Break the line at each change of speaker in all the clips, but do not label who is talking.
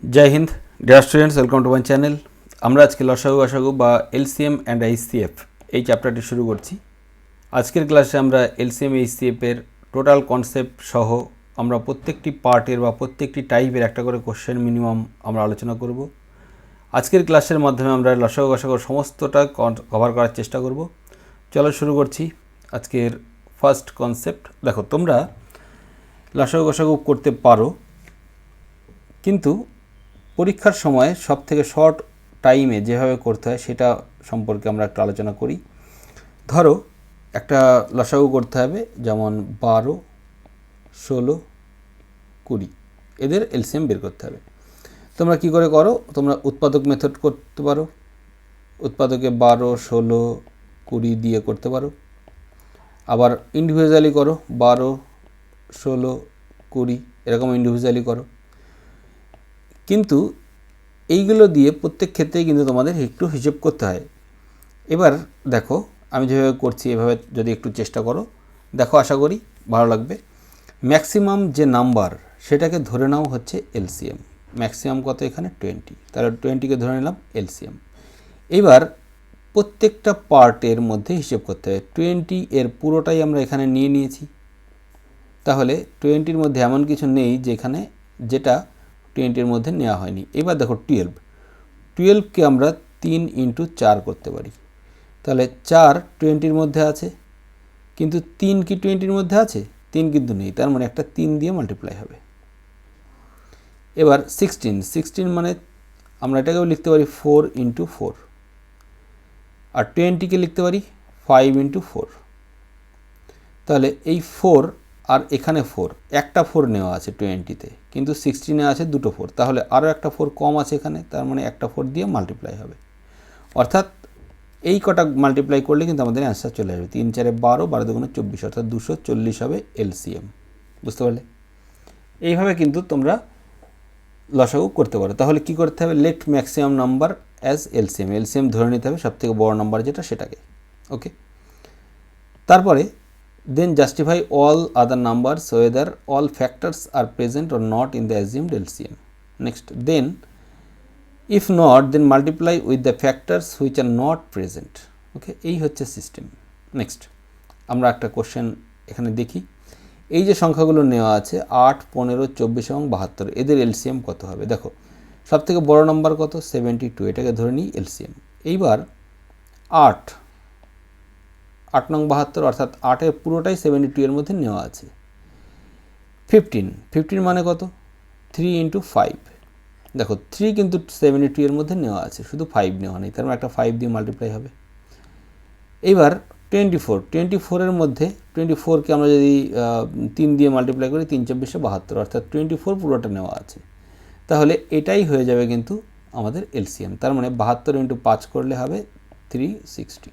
जय हिंद dear students welcome to my channel. আমরা আজকে লসাগু গসাগু বা এলসিএম অ্যান্ড এইচসিএফ এই চ্যাপ্টারটি শুরু করছি। আজকের ক্লাসে আমরা এলসিএম এইচসিএফ এর টোটাল কনসেপ্ট সহ আমরা প্রত্যেকটি পার্টের বা প্রত্যেকটি টাইপের একটা করে কোশ্চেন মিনিমাম আমরা আলোচনা করব। আজকের ক্লাসের মাধ্যমে আমরা লসাগু গসাগুর সমস্তটা কভার করার চেষ্টা করব। চলো শুরু করছি আজকের ফার্স্ট কনসেপ্ট। দেখো, তোমরা লসাগু গসাগু করতে পারো, কিন্তু পরীক্ষার সময় সবথেকে শর্ট টাইমে যেভাবে করতে হয় সেটা সম্পর্কে আমরা একটু আলোচনা করি। ধরো একটা লসাগু করতে হবে, যেমন 12, 16, 20 এদের এলসিএম বের করতে হবে। তোমরা কি করে করো? তোমরা উৎপাদক মেথড করতে পারো, উৎপাদকে 12, 16, 20 দিয়ে করতে পারো। আবার ইন্ডিভিজুয়ালি করো, 12, 16, 20 এরকম ইন্ডিভিজুয়ালি করো। কিন্তু এইগুলো দিয়ে প্রত্যেক ক্ষেত্রেই কিন্তু তোমাদের একটু হিসেব করতে হয়। এবার দেখো, আমি যেভাবে করছি এভাবে যদি একটু চেষ্টা করো, দেখো আশা করি ভালো লাগবে। ম্যাক্সিমাম যে নাম্বার সেটাকে ধরে নাও হচ্ছে এলসিএম। ম্যাক্সিমাম কত এখানে? 20, তাহলে 20কে ধরে নিলাম এলসিএম। এবার প্রত্যেকটা পার্টের মধ্যে হিসেব করতে হয়। 20 এর পুরোটাই আমরা এখানে নিয়ে নিয়েছি, তাহলে 20-র মধ্যে এমন কিছু নেই যেটা 20-এর মধ্যে নেওয়া হয়নি। এবার দেখো 12কে আমরা 3 × 4 করতে পারি, তাহলে 4 20-র মধ্যে আছে, কিন্তু 3 কি 20-র মধ্যে আছে? 3 কিন্তু নেই, তার মানে একটা 3 দিয়ে মাল্টিপ্লাই হবে। এবার 16 মানে আমরা এটাকেও লিখতে পারি 4 × 4, আর 20কে লিখতে পারি 5 × 4। তাহলে এই 4 আর এখানে 4, একটা 4 নেওয়া আছে 20-তে, কিন্তু 16-এ আছে দুটো 4, তাহলে আরও একটা 4 কম আছে এখানে, তার মানে একটা 4 দিয়ে মাল্টিপ্লাই হবে। অর্থাৎ এই কটা মাল্টিপ্লাই করলে কিন্তু আমাদের অ্যান্সার চলে আসবে। 3 4 12, 12 2 24, অর্থাৎ 240 হবে এলসিএম। বুঝতে পারলে? এইভাবে কিন্তু তোমরা লসাগু করতে পারো। তাহলে কি করতে হবে? Let maximum number as LCM. LCM ধরে নিতে হবে সবথেকে বড় নাম্বার যেটা, সেটাকে। ওকে, তারপরে then justify all other numbers whether all factors are present or not in the assumed LCM. Next, then if not, then multiply with the factors which are not present. Okay, এই হচ্ছে system. Next আমরা একটা question এখানে দেখি। এই যে সংখ্যাগুলো নেওয়া আছে 8, 15, 24 এবং 72, এদের এলসিএম কত হবে? দেখো, সবথেকে বড় নাম্বার কত? 72, এটাকে ধরে নিই এলসিএম। এইবার 8 নং 72, অর্থাৎ 8-এর পুরোটাই 72 এর মধ্যে নেওয়া আছে। 15 মানে কত? 3 × 5। দেখো 3 কিন্তু 72 এর মধ্যে নেওয়া আছে, শুধু 5 নেওয়া নেই, তার মানে একটা 5 দিয়ে মাল্টিপ্লাই হবে। এইবার 24 এর মধ্যে 24কে আমরা যদি 3 দিয়ে মাল্টিপ্লাই করি, 3 × 24 = 72, অর্থাৎ 24 পুরোটা নেওয়া আছে। তাহলে এটাই হয়ে যাবে কিন্তু আমাদের এলসিএম। তার মানে 72 × 5 করলে হবে 360,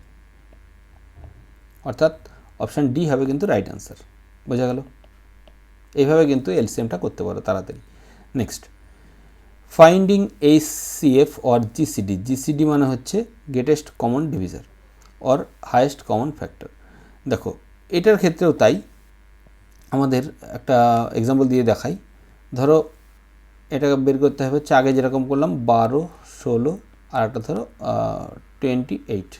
অর্থাৎ অপশান ডি হবে কিন্তু রাইট অ্যান্সার। বোঝা গেল? এইভাবে কিন্তু এলসিএমটা করতে পারো তাড়াতাড়ি। Next, finding HCF or GCD. GCD মানে হচ্ছে greatest common divisor or highest common factor. দেখো এটার ক্ষেত্রেও তাই, আমাদের একটা এক্সাম্পল দিয়ে দেখাই। ধরো এটাকে বের করতে হবে হচ্ছে আগে যেরকম করলাম 12, 16, আর একটা ধরো 28।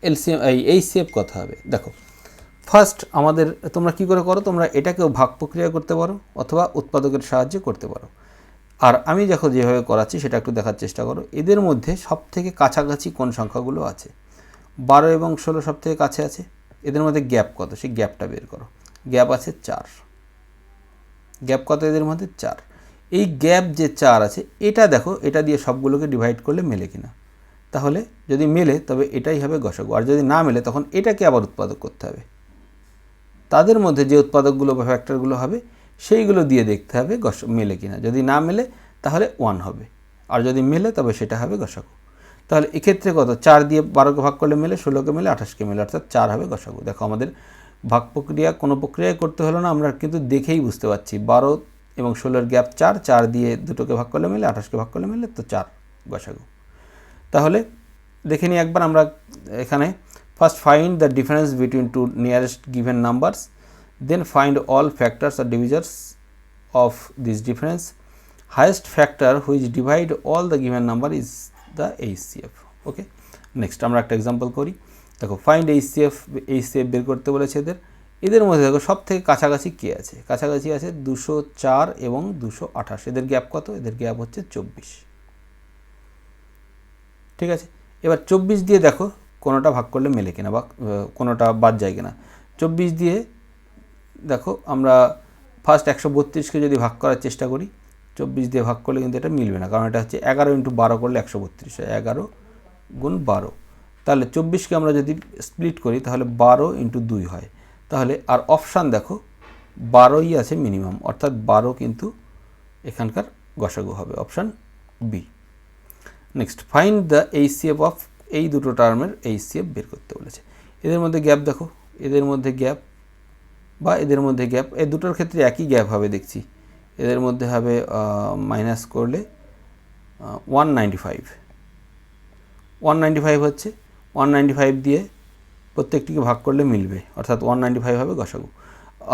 এলসিএম এইচসিএফ কত হবে? দেখো ফার্স্ট আমাদের, তোমরা কি করে করো? তোমরা এটাকেও ভাগ প্রক্রিয়া করতে পারো অথবা উৎপাদকের সাহায্যে করতে পারো। আর আমি দেখো যেভাবে করাচ্ছি সেটা একটু দেখার চেষ্টা করো। এদের মধ্যে সবথেকে কাছাকাছি কোন সংখ্যাগুলো আছে? 12 এবং 16 সবথেকে কাছে আছে। এদের মধ্যে গ্যাপ কত? সেই গ্যাপটা বের করো। গ্যাপ আছে 4। গ্যাপ কত এদের মধ্যে? 4। এই গ্যাপ যে 4 আছে, এটা দেখো, এটা দিয়ে সবগুলোকে ডিভাইড করলে মেলে কিনা। তাহলে যদি মেলে তবে এটাই হবে গসাগু, আর যদি না মেলে তখন এটাকে আবার উৎপাদক করতে হবে। তাদের মধ্যে যে উৎপাদকগুলো বা ফ্যাক্টরগুলো হবে সেইগুলো দিয়ে দেখতে হবে মেলে কিনা। যদি না মেলে তাহলে 1 হবে, আর যদি মেলে তবে সেটা হবে গসাগু। তাহলে এক্ষেত্রে কত? 4 দিয়ে 12কে ভাগ করলে মেলে, 16কে মেলে, 28কে মেলে, অর্থাৎ 4 হবে গসাগু। দেখো আমাদের ভাগ প্রক্রিয়া কোনো প্রক্রিয়ায় করতে হলো না, আমরা কিন্তু দেখেই বুঝতে পারছি 12 এবং 16-এর গ্যাপ 4, 4 দিয়ে দুটোকে ভাগ করলে মেলে, 28কে ভাগ করলে মেলে, তো 4 গসাগু। তাহলে দেখে নিই একবার আমরা এখানে। First find the difference between two nearest given numbers, then find all factors আর divisors of this difference, highest factor which divide all the given number is the HCF. Okay, next আমরা একটা এক্সাম্পল করি। দেখো find HCF বের করতে বলেছে এদের মধ্যে দেখো সব থেকে কাছাকাছি কে আছে, কাছাকাছি আছে 204 এবং 228, এদের গ্যাপ কত, এদের গ্যাপ হচ্ছে 24। ঠিক আছে, এবার 24 দিয়ে দেখো কোনোটা ভাগ করলে মেলে কিনা বা কোনোটা বাদ যায় কিনা। 24 দিয়ে দেখো আমরা ফার্স্ট 132কে যদি ভাগ করার চেষ্টা করি, 24 দিয়ে ভাগ করলে কিন্তু এটা মিলবে না, কারণ এটা হচ্ছে 11 × 12 করলে 132 হয়, 11 × 12। তাহলে 24কে আমরা যদি স্প্লিট করি তাহলে 12 × 2 হয়। তাহলে আর অপশান দেখো 12ই আছে মিনিমাম, অর্থাৎ 12 কিন্তু এখানকার গসাগু হবে, option B. Next find the HCF of, এই দুটো টার্মের HCF বের করতে বলেছে। এদের মধ্যে গ্যাপ দেখো, এদের মধ্যে গ্যাপ বা এদের মধ্যে গ্যাপ, এই দুটোর ক্ষেত্রে একই গ্যাপ হবে দেখছি। এদের মধ্যে হবে মাইনাস করলে 195 হচ্ছে, 195 দিয়ে প্রত্যেকটিকে ভাগ করলে মিলবে, অর্থাৎ 195 হবে গসাগু।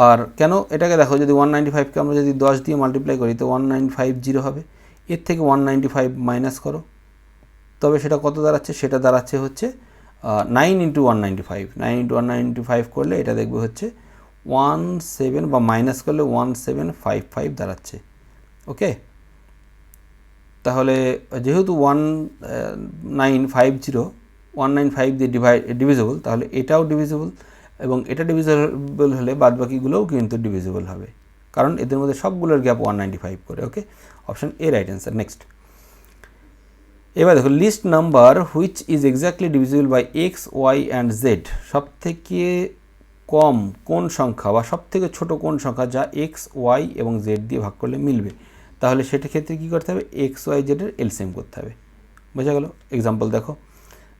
আর কেন এটাকে দেখো, যদি 195কে আমরা যদি 10 দিয়ে মাল্টিপ্লাই করি তো 1950 হবে, এর থেকে 195 মাইনাস করো, তবে সেটা কত দাঁড়াচ্ছে, সেটা দাঁড়াচ্ছে হচ্ছে 9 × 195, 9 × 195 করলে এটা দেখবে হচ্ছে 17 বা মাইনাস করলে 1755 দাঁড়াচ্ছে। ওকে, তাহলে যেহেতু 1950 দিয়ে ডিভিজিবল, তাহলে এটাও ডিভিজিবল এবং এটা ডিভিজিবল হলে বাদবাকিগুলোও কিন্তু ডিভিজিবল হবে, কারণ এদের মধ্যে সবগুলোর গ্যাপ 195 করে। Okay, option A right answer. Next এবার দেখো list number which is exactly divisible by x, y and z. সব থেকে কম কোন সংখ্যা বা সব থেকে ছোটো কোন সংখ্যা যা এক্স, ওয়াই এবং জেড দিয়ে ভাগ করলে মিলবে, তাহলে সেটা ক্ষেত্রে কী করতে হবে, এক্স, ওয়াই, জেডের এলসিএম করতে হবে। বোঝা গেল? এক্সাম্পল দেখো,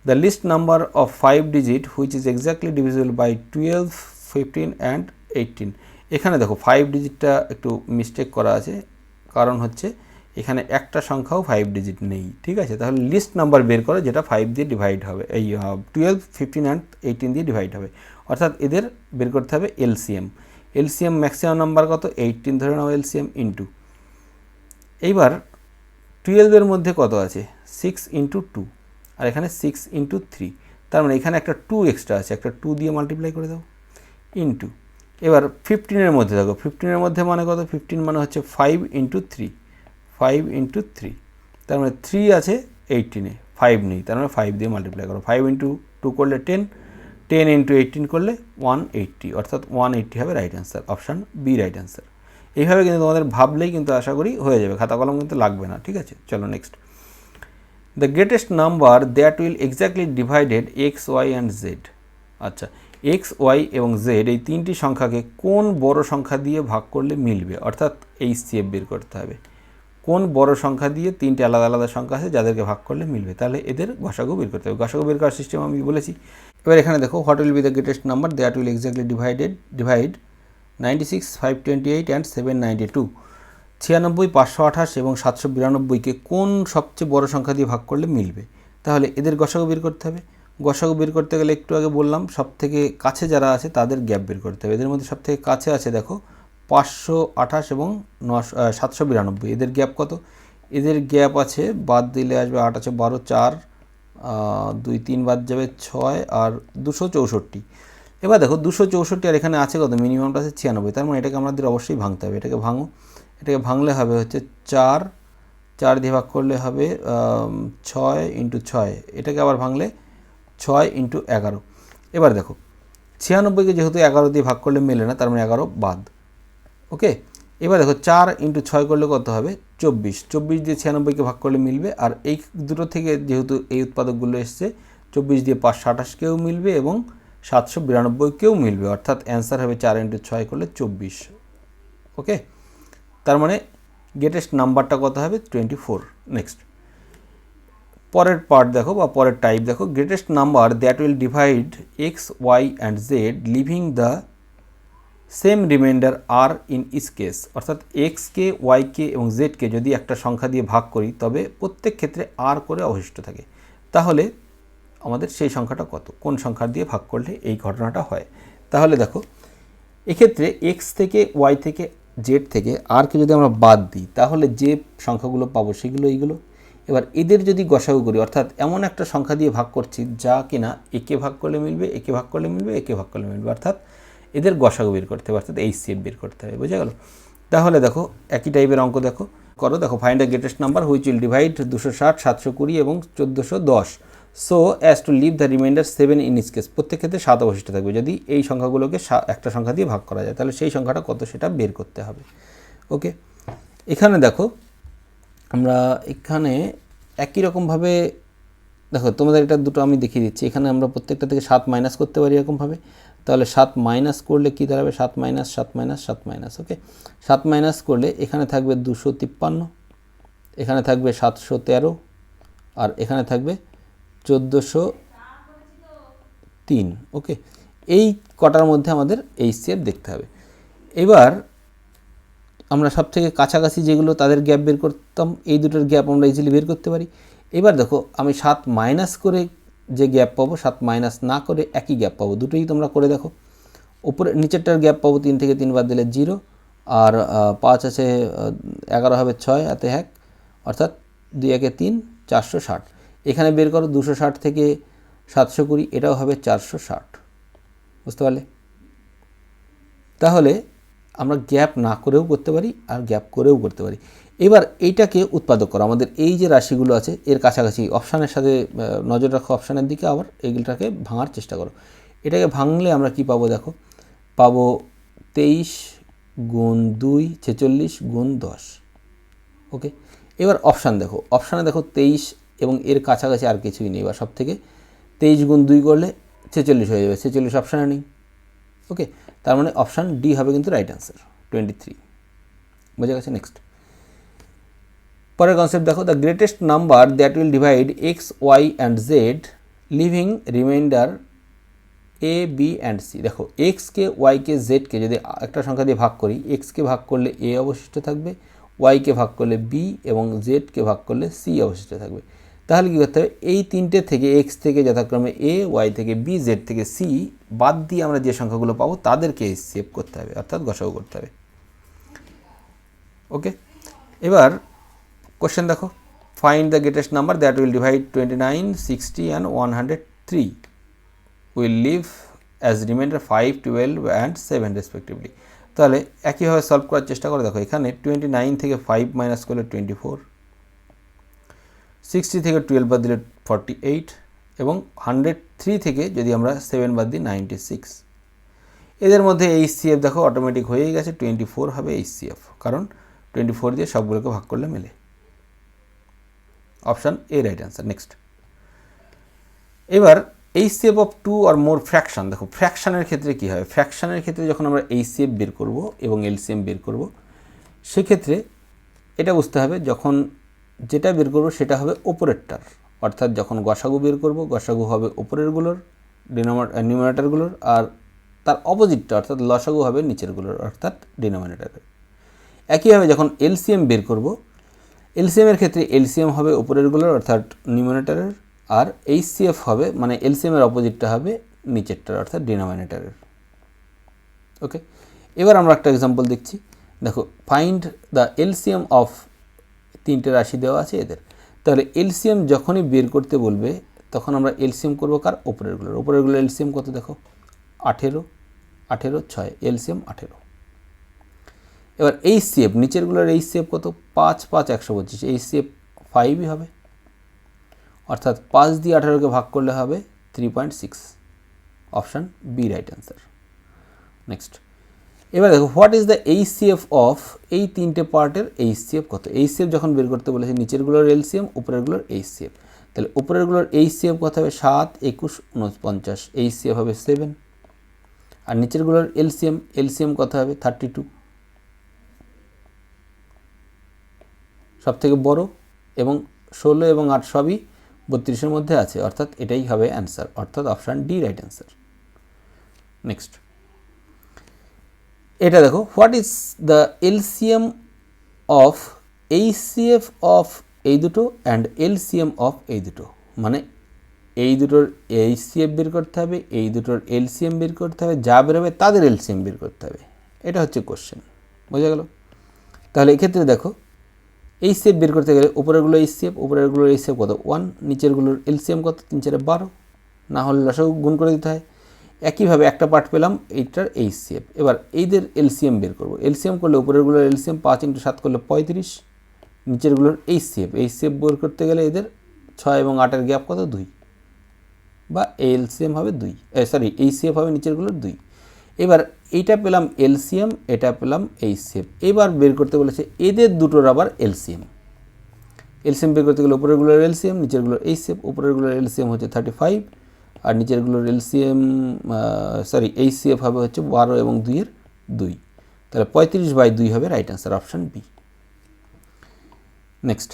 the least number of 5 digit which is exactly divisible by 12, 15 and 18। এখানে দেখো 5 ডিজিটটা একটু মিস্টেক করা আছে, কারণ হচ্ছে এখানে একটা সংখ্যাও 5 ডিজিট নেই। ঠিক আছে, তাহলে লিস্ট নাম্বার বের করো যেটা 5 দিয়ে ডিভাইড হবে, এই 12, 15 অ্যান্ড 18 দিয়ে ডিভাইড হবে, অর্থাৎ এদের বের করতে হবে এলসিএম। এলসিএম ম্যাক্সিমাম নাম্বার কত, 18 ধরে নাও এলসিএম ইন্টু, এইবার 12-এর মধ্যে কত আছে, 6 × 2, আর এখানে 6 × 3, তার মানে এখানে একটা 2 এক্সট্রা আছে, একটা 2 দিয়ে মাল্টিপ্লাই করে দাও ইন্টু। এবার 15-এর মধ্যে দেখো, 15-এর মধ্যে মানে কত, 15 মানে হচ্ছে 5 × 3, 5 × 3, তার মানে 3 আছে 18-এ, 5 নেই, তার মানে 5 দিয়ে মাল্টিপ্লাই করো, 5 × 2 করলে 10, 10 × 18 করলে 180, অর্থাৎ 180 হবে right answer, option B right answer. এইভাবে কিন্তু তোমাদের ভাবলেই কিন্তু আশা করি হয়ে যাবে, খাতা কলম কিন্তু লাগবে না। ঠিক আছে, চলো next. The greatest number that will exactly divided x, y and z. আচ্ছা, এক্স, ওয়াই এবং জেড এই তিনটি সংখ্যাকে কোন বড় সংখ্যা দিয়ে ভাগ করলে মিলবে, অর্থাৎ HCF বের করতে হবে। কোন বড় সংখ্যা দিয়ে তিনটে আলাদা আলাদা সংখ্যা আছে যাদেরকে ভাগ করলে মিলবে, তাহলে এদের গসাগু বের করতে হবে। গসাগু বের করার সিস্টেম আমি বলেছি। এবার এখানে দেখো, what will be the greatest number that will exactly divide 96, 528 and 792। 96, 528 এবং 792কে কোন সবচেয়ে বড় সংখ্যা দিয়ে ভাগ করলে মিলবে, তাহলে এদের গসাগু বের করতে হবে। গসাগু বের করতে গেলে একটু আগে বললাম সব থেকে কাছে যারা আছে তাদের গ্যাপ বের করতে হবে। এদের মধ্যে সব থেকে কাছে আছে দেখো 528 এবং 792, এদের গ্যাপ কত, এদের গ্যাপ আছে, বাদ দিলে আসবে 8 আছে 12, 4, 2, 3 বাদ যাবে 6 আর 264। এবার দেখো 264 আর এখানে আছে কত, মিনিমামটা আছে 96, তার মানে এটাকে আমাদের অবশ্যই ভাঙতে হবে। এটাকে ভাঙো, এটাকে ভাঙলে হবে হচ্ছে 4 দিয়ে ভাগ করলে হবে 6 × 6, এটাকে আবার ভাঙলে 6 × 11। এবার দেখো 96কে যেহেতু 11 দিয়ে ভাগ করলে মেলে না, তার মানে 11 বাদ। ওকে, এবার দেখো 4 × 6 করলে কত হবে, 24, 24 দিয়ে 96কে ভাগ করলে মিলবে। আর এই দুটো থেকে যেহেতু এই উৎপাদকগুলো এসছে, 24 দিয়ে 528কেও মিলবে এবং 792কেও মিলবে, অর্থাৎ অ্যান্সার হবে 4 × 6 করলে 24। ওকে, তার মানে গ্রেটেস্ট নাম্বারটা কত হবে, 24। নেক্সট পরের পার্ট দেখো বা পরের টাইপ দেখো, greatest number that will divide x, y and z leaving the same remainder r in each case. অর্থাৎ এক্সকে, ওয়াইকে এবং জেডকে যদি একটা সংখ্যা দিয়ে ভাগ করি তবে প্রত্যেক ক্ষেত্রে আর করে অবশিষ্ট থাকে, তাহলে আমাদের সেই সংখ্যাটা কত, কোন সংখ্যা দিয়ে ভাগ করলে এই ঘটনাটা হয়। তাহলে দেখো এক্ষেত্রে এক্স থেকে ওয়াই থেকে জেড থেকে আরকে যদি আমরা বাদ দিই তাহলে যে সংখ্যাগুলো পাবো সেগুলো এইগুলো। এবার এদের যদি গসাগু করি, অর্থাৎ এমন একটা সংখ্যা দিয়ে ভাগ করছি যা কিনা একে ভাগ করলে মিলবে, একে ভাগ করলে মিলবে, একে ভাগ করলে মিলবে, অর্থাৎ এদের গসাগু বের করতে হবে, অর্থাৎ HCF বের করতে হবে। বোঝা গেল? তাহলে দেখো একই টাইপের অঙ্ক দেখো find the greatest number which will divide 260, 720 এবং 1410 so as to leave the remainder 7 in each case. প্রত্যেক ক্ষেত্রে 7 অবশিষ্ট থাকবে। যদি এই সংখ্যাগুলোকে একটা সংখ্যা দিয়ে ভাগ করা যায় তাহলে সেই সংখ্যাটা কত সেটা বের করতে হবে। ওকে, এখানে দেখো আমরা এখানে একই রকমভাবে দেখো তোমাদের এটা দুটো আমি দেখিয়ে দিচ্ছি। এখানে আমরা প্রত্যেকটা থেকে 7 মাইনাস করতে পারি এরকমভাবে। তাহলে 7 মাইনাস করলে কী দাঁড়াবে? 7 মাইনাস 7 মাইনাস 7 মাইনাস। ওকে, 7 মাইনাস করলে এখানে থাকবে 253, এখানে থাকবে 713, আর এখানে থাকবে 1403। ওকে, এই কটার মধ্যে আমাদের HCF দেখতে হবে। এবার আমরা সব থেকে কাছাকাছি যেগুলো তাদের গ্যাপ বের করতাম, এই দুটোর গ্যাপ আমরা ইজিলি বের করতে পারি। এবার দেখো আমি 7 মাইনাস করে যে গ্যাপ পাবো, 7 মাইনাস না করে একই গ্যাপ পাবো, দুটোই তোমরা করে দেখো। উপরে নিচেরটার গ্যাপ পাবো 3 থেকে 3 বাদ দিলে 0, আর 5 আছে 11 হবে 6 হাতে 1, অর্থাৎ 2 একে 3, 460। এখানে বের করো 260 থেকে 720, এটাও হবে 460। বুঝতে পারলে? তাহলে আমরা গ্যাপ না করেও করতে পারি আর গ্যাপ করেও করতে পারি। এবার এইটাকে উৎপাদক করো, আমাদের এই যে রাশিগুলো আছে এর কাছাকাছি অপশানের সাথে নজর রাখো, অপশানের দিকে আবার এইগুলোটাকে ভাঙার চেষ্টা করো। এটাকে ভাঙলে আমরা কি পাবো? দেখো পাবো 23 গুণ 2 46 গুণ 10। ওকে, এবার অপশান দেখো, অপশানে দেখো 23 এবং এর কাছাকাছি আর কিছুই নেই। এবার সব থেকে 23 গুণ 2 করলে 46 হয়ে যাবে, 46 অপশানে নেই। ওকে, তার মানে অপশান ডি হবে কিন্তু রাইট অ্যান্সার, 23। বোঝা গেছে? নেক্সট পরের কনসেপ্ট দেখো, the greatest number that will divide x, y and z leaving remainder a, b and c. দেখো এক্সকে, ওয়াইকে, জেডকে যদি একটা সংখ্যা দিয়ে ভাগ করি, এক্সকে ভাগ করলে এ অবশিষ্ট থাকবে, ওয়াইকে ভাগ করলে বি এবং জেডকে ভাগ করলে সি অবশিষ্ট থাকবে। তাহলে কী করতে হবে? এই তিনটে থেকে এক্স থেকে যথাক্রমে এ, ওয়াই থেকে বি, জেড থেকে সি বাদ দিয়ে আমরা যে সংখ্যাগুলো পাবো তাদেরকে HCF করতে হবে, অর্থাৎ গসাগু করতে হবে। ওকে, এবার কোশ্চেন দেখো, find the greatest number that will divide 29, 60 and 103 will leave as remainder 5, 12 and 7 respectively. তাহলে একইভাবে সলভ করার চেষ্টা করে দেখো, এখানে 29 থেকে 5 মাইনাস করলে 24, 60 থেকে 12 বাদ দিলে 48 এবং 103 থেকে যদি আমরা 7 বাদ দিই 96। এদের মধ্যে HCF দেখো অটোমেটিক হয়েই গেছে, 24 হবে HCF, কারণ 24 দিয়ে সবগুলোকে ভাগ করলে মেলে। Option A right answer. Next, এবার HCF of 2 or more fraction. দেখো ফ্র্যাকশানের ক্ষেত্রে কী হয়? ফ্র্যাকশানের ক্ষেত্রে যখন আমরা HCF বের করব এবং LCM বের করব, সেক্ষেত্রে এটা বুঝতে হবে যখন যেটা বের করব সেটা হবে ওপরেরটার, অর্থাৎ যখন গসাগু বের করব গসাগু হবে ওপরেরগুলোর নিউমারেটরগুলোর, আর তার অপোজিটটা অর্থাৎ লসাগু হবে নিচেরগুলোর অর্থাৎ ডিনোমিনেটরের। একইভাবে যখন LCM বের করব, LCM-এর ক্ষেত্রে LCM হবে ওপরেরগুলোর অর্থাৎ নিউমারেটরের, আর HCF হবে মানে LCM-এর অপোজিটটা হবে নিচেরটার অর্থাৎ ডিনোমিনেটরের। ওকে, এবার আমরা একটা এক্সাম্পল দেখছি। দেখো ফাইন্ড দ্য LCM অফ, তিনটে রাশি দেওয়া আছে এদের। তাহলে LCM যখনই বের করতে বলবে তখন আমরা LCM করব কার? ওপরেরগুলোর LCM কত? দেখো 18, 18, 6, LCM 18। এবার HCF নিচেরগুলোর HCF কত? 5, 5, 125, HCF 5ই হবে, অর্থাৎ 5 দিয়ে 18কে ভাগ করলে হবে 3.6। Option B right answer. Next, এবার দেখো what is the HCF of, এই তিনটে পার্টের HCF কত? HCF যখন বের করতে বলেছে নিচেরগুলোর LCM, উপরেরগুলোর HCF, তাহলে উপরেরগুলোর HCF কত হবে? 7, 21, 49, HCF হবে 7, আর নিচেরগুলোর LCM কত হবে? 32। সব থেকে বড় এবং 16 এবং 8 সবই 32-এর মধ্যে আছে, অর্থাৎ এটাই হবে অ্যান্সার, অর্থাৎ option D right answer. Next, এটা দেখো what is the LCM of HCF of এই দুটো অ্যান্ড LCM অফ এই দুটো, মানে এই দুটোর HCF বের করতে হবে, এই দুটোর LCM বের করতে হবে, যা বেরোবে তাদের LCM বের করতে হবে। এটা হচ্ছে কোশ্চেন। বোঝা গেল? তাহলে এক্ষেত্রে দেখো এইচসিএফ বের করতে গেলে উপরেরগুলো এইচসিএফ, উপরেরগুলোর এইচসিএফ কত 1, নিচেরগুলোর এলসিএম কত 3 4 12, না হলে লসাগু গুণ করে দিতে হয়। একইভাবে একটা পার্ট পেলাম এইটার এইচসিএফ। এবার এইদের এলসিএম বের করব। এলসিএম করলে উপরেরগুলোর এলসিএম 5 × 7 করলে 35, নিচেরগুলোর এইচসিএফ বের করতে গেলে এদের 6 এবং 8-এর গ্যাপ কত 2, বা এলসিএম হবে 2, এইচসিএফ হবে নিচেরগুলোর 2। এবার এইটা পেলাম এলসিএম, এটা পেলাম এইচসিএফ। এবার বের করতে বলেছে এদের দুটোর আবার এলসিএম বের করতে গেলে উপরেরগুলোর এলসিএম, নিচেরগুলোর এইচসিএফ। উপরেরগুলোর এলসিএম হচ্ছে 35 আর নিচেরগুলোর এইচসিএফ হবে হচ্ছে 12 এবং 2-এর 2, তাহলে 35/2 হবে right answer, option B. Next,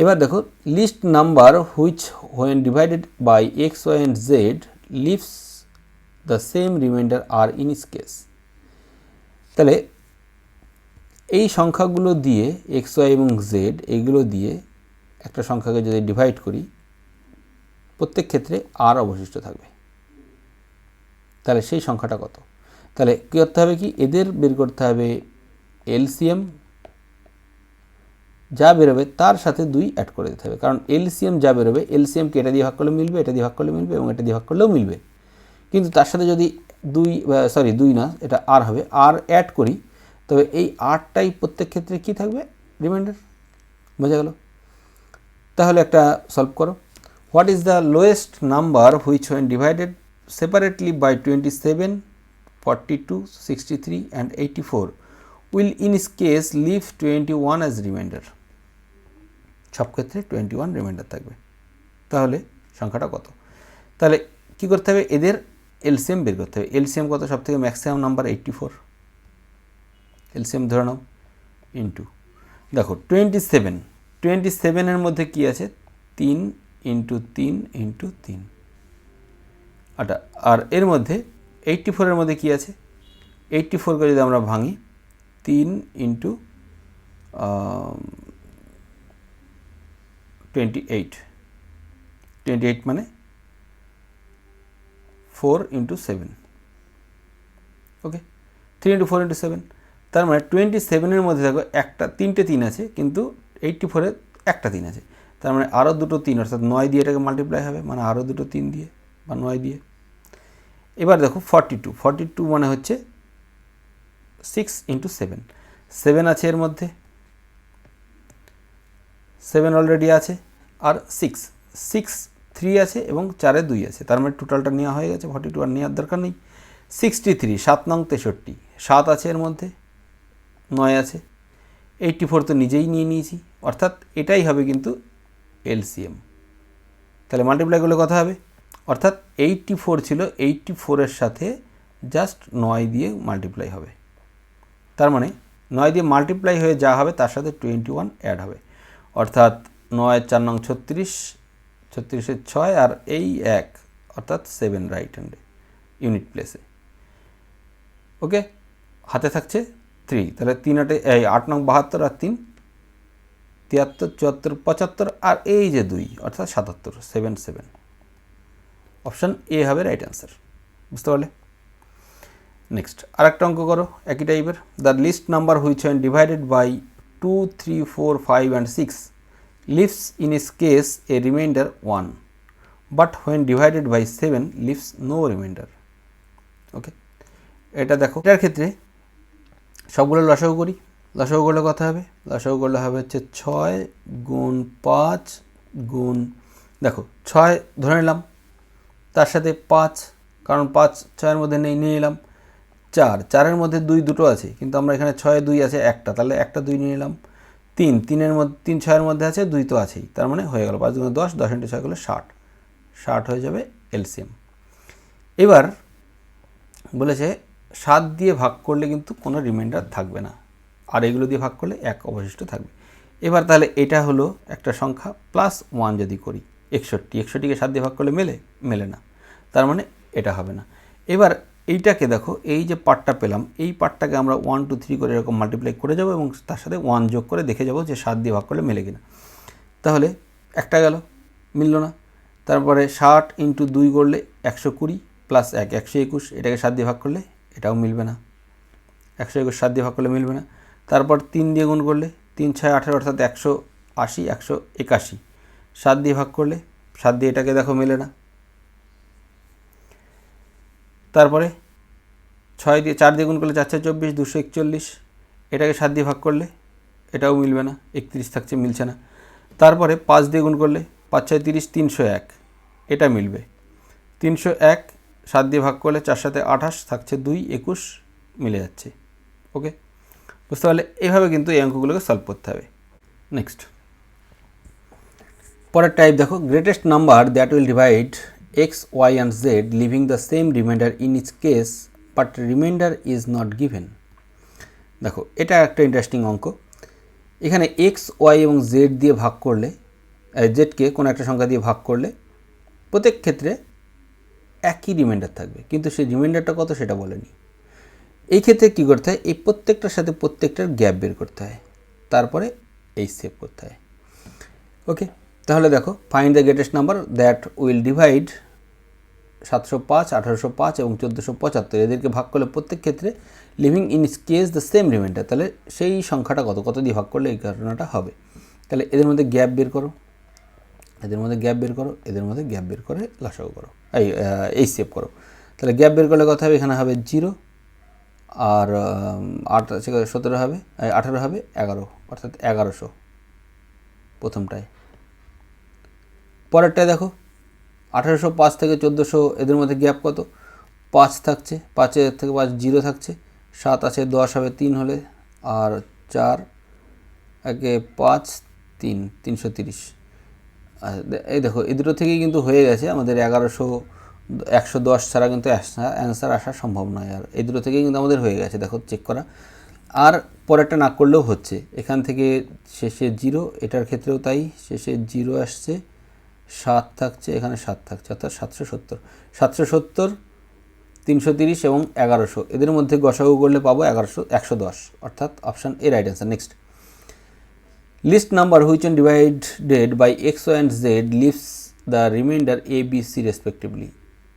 এবার দেখো list number which when divided by x, y and z leaves the same remainder r in each case. তাহলে এই সংখ্যাগুলো দিয়ে এক্স, ওয়াই এবং জেড এইগুলো দিয়ে একটা সংখ্যাকে যদি ডিভাইড করি, প্রত্যেক ক্ষেত্রে আর অবশিষ্ট থাকবে। তাহলে সেই সংখ্যাটা কত? তাহলে কী করতে হবে, কি এদের বের করতে হবে এলসিএম, যা বেরোবে তার সাথে 2 অ্যাড করে দিতে হবে, কারণ এলসিএম যা বেরোবে এলসিএমকে এটা দিয়ে ভাগ করলে মিলবে, এটা দিয়ে ভাগ করলে মিলবে এবং এটা দিয়ে ভাগ করলেও মিলবে। কিন্তু তার সাথে যদি 2 না, এটা আর হবে, আর অ্যাড করি, তবে এই আরটাই প্রত্যেক ক্ষেত্রে কী থাকবে, রিমাইন্ডার। বোঝা গেল? তাহলে একটা সলভ করো। What is the lowest number which when divided separately by 27, 42, 63 and 84 will in each case leave 21 as remainder. সব ক্ষেত্রে 21 রিমাইন্ডার থাকবে। তাহলে সংখ্যাটা কত? তাহলে কী করতে হবে, এদের এলসিএম বের করতে হবে। এলসিএম কত? সব থেকে ম্যাক্সিমাম নাম্বার 84, এলসিএম ধরে নাও, ইন্টু দেখো 27-এর মধ্যে কি আছে 3 × 3 × 3, আর এর মধ্যে 84-এর মধ্যে কি আছে, 84কে যদি আমরা ভাঙি 3 × 28 মানে 4 × 7, ওকে, 3 × 4 × 7। তার মানে 27-এর মধ্যে দেখো তিনটে 3 আছে, কিন্তু 84-এ একটা 3 আছে, তার মানে আরও দুটো 3, অর্থাৎ 9 দিয়ে এটাকে মাল্টিপ্লাই হবে, মানে আরও দুটো 3 দিয়ে বা 9 দিয়ে। এবার দেখো 42 মানে হচ্ছে 6 × 7 আছে এর মধ্যে, 7 অলরেডি আছে, আর 6 3 আছে এবং 4-এ 2 আছে, তার মানে টোটালটা নেওয়া হয়ে গেছে। 42 আর নেওয়ার দরকার নেই। 63 7 নং 63, 7 আছে এর মধ্যে, 9 আছে, 84 তো নিজেই নিয়ে নিয়েছি, অর্থাৎ এটাই হবে কিন্তু এলসিএম। তাহলে মাল্টিপ্লাই করলে কথা হবে, অর্থাৎ 84 ছিল, 84-এর সাথে জাস্ট 9 দিয়ে মাল্টিপ্লাই হবে, তার মানে 9 দিয়ে মাল্টিপ্লাই হয়ে যা হবে তার সাথে 21 অ্যাড হবে, অর্থাৎ 9 4 নং 36, 36-এর 6 আর এই 1, অর্থাৎ 7 রাইট হ্যান্ডে ইউনিট প্লেসে। ওকে, হাতে থাকছে 3, তাহলে 8 নং 72 আর 3 73, 74, 75 আর এই যে 2, অর্থাৎ 77, 7 অপশান এ হবে রাইট অ্যান্সার। বুঝতে পারলে? নেক্সট আরেকটা অঙ্ক করো একই টাইপের। The least number which when divided by 2, 3, 4, 5 and 6 leaves in its case a remainder 1, but when divided by 7 leaves no remainder. ওকে, এটা দেখো, এটার ক্ষেত্রে সবগুলো লসাগু করি। লসাগু করলে কথা হবে, লসাগু করলে হবে হচ্ছে 6 × 5 × দেখো 6 ধরে নিলাম, তার সাথে 5, কারণ 5 6-এর মধ্যে নেই, নিয়ে নিলাম 4-এর মধ্যে 2 দুটো আছে, কিন্তু আমরা এখানে 6-এ 2 আছে একটা, তাহলে একটা 2 নিয়ে নিলাম। 3-এর মধ্যে 3 6-এর মধ্যে আছে 2 তো আছেই, তার মানে হয়ে গেল 5 × 10, 10 × 6 করলে 60 হয়ে যাবে এলসিএম। এবার বলেছে 7 দিয়ে ভাগ করলে কিন্তু কোনো রিমাইন্ডার থাকবে না, আর এগুলো দিয়ে ভাগ করলে 1 অবশিষ্ট থাকবে। এবার তাহলে এটা হলো একটা সংখ্যা +1 যদি করি 61কে 7 দিয়ে ভাগ করলে মেলে না, তার মানে এটা হবে না। এবার এইটাকে দেখো, এই যে পার্টটা পেলাম, এই পার্টটাকে আমরা 1 2 3 করে এরকম মাল্টিপ্লাই করে যাব এবং তার সাথে 1 যোগ করে দেখে যাব যে 7 দিয়ে ভাগ করলে মেলে কিনা। তাহলে একটা গেল, মিলল না। তারপরে 60 × 2 করলে 120 + 1 121, এটাকে 7 দিয়ে ভাগ করলে এটাও মিলবে না। 121 7 দিয়ে ভাগ করলে মিলবে না। তারপর 3 দিয়ে গুণ করলে 3 6 18 অর্থাৎ 180 181, 7 দিয়ে ভাগ করলে 7 দিয়ে এটাকে দেখো মেলে না। তারপরে 6 দিয়ে 4 দিয়ে গুণ করলে 4 6 24 241, এটাকে 7 দিয়ে ভাগ করলে এটাও মিলবে না, 31 থাকছে, মিলছে না। তারপরে 5 দিয়ে গুণ করলে 5 6 30 301, এটা মিলবে। 301 7 দিয়ে ভাগ করলে 4 7 28 থাকছে 2 21, মিলে যাচ্ছে। ওকে, বুঝতে পারলে? এইভাবে কিন্তু এই অঙ্কগুলোকে সলভ করতে হবে। নেক্সট, পরের টাইপ দেখো, greatest number that will divide x y and z leaving the same remainder in each case but remainder is not given. দেখো, এটা একটা ইন্টারেস্টিং অঙ্ক। এখানে এক্স ওয়াই এবং জেড দিয়ে ভাগ করলে, জেডকে কোনো একটা সংখ্যা দিয়ে ভাগ করলে প্রত্যেক ক্ষেত্রে একই রিমাইন্ডার থাকবে, কিন্তু সেই রিমাইন্ডারটা কত সেটা বলেনি। এই ক্ষেত্রে কী করতে হয়, এই প্রত্যেকটার সাথে প্রত্যেকটার গ্যাপ বের করতে হয়, তারপরে এই সেভ করতে হয়। ওকে, তাহলে দেখো, find the greatest number that will divide 705 1805 এবং 1475, এদেরকে ভাগ করলে প্রত্যেক ক্ষেত্রে living in case the same reminder, তাহলে সেই সংখ্যাটা কত দিয়ে ভাগ করলে এই ঘটনাটা হবে। তাহলে এদের মধ্যে গ্যাপ বের করো, এদের মধ্যে গ্যাপ বের করো, এদের মধ্যে গ্যাপ বের করে লসাগু করো, এই সেভ করো। তাহলে গ্যাপ বের করলে কথা হবে, এখানে হবে 0 আর 8 আছে 17 হবে, 18 হবে 11, অর্থাৎ 1100 প্রথমটায়। পরেরটায় দেখো, 1805 থেকে 1400, এদের মধ্যে গ্যাপ কত, 5 থাকছে, 5 থেকে 5 0 থাকছে, 7 আছে 10 হবে 3 হলে, আর 4 একে 5 3 330। এই দেখো, এই দুটো থেকেই কিন্তু হয়ে গেছে আমাদের 1100, 110 ছাড়া কিন্তু অ্যান্সার আসা সম্ভব নয়, আর এই দুটো থেকেই কিন্তু আমাদের হয়ে গেছে, দেখো চেক করা। আর পরেরটা না করলেও হচ্ছে, এখান থেকে শেষে 0, এটার ক্ষেত্রেও তাই, শেষে 0 আসছে, 7 থাকছে, এখানে 7 থাকছে, অর্থাৎ 770, 770 330 এবং 1100, এদের মধ্যে গসাগু করলে পাবো 110, অর্থাৎ option A right answer. Next, least number which on divided by x y and z leaves the remainder a b c respectively.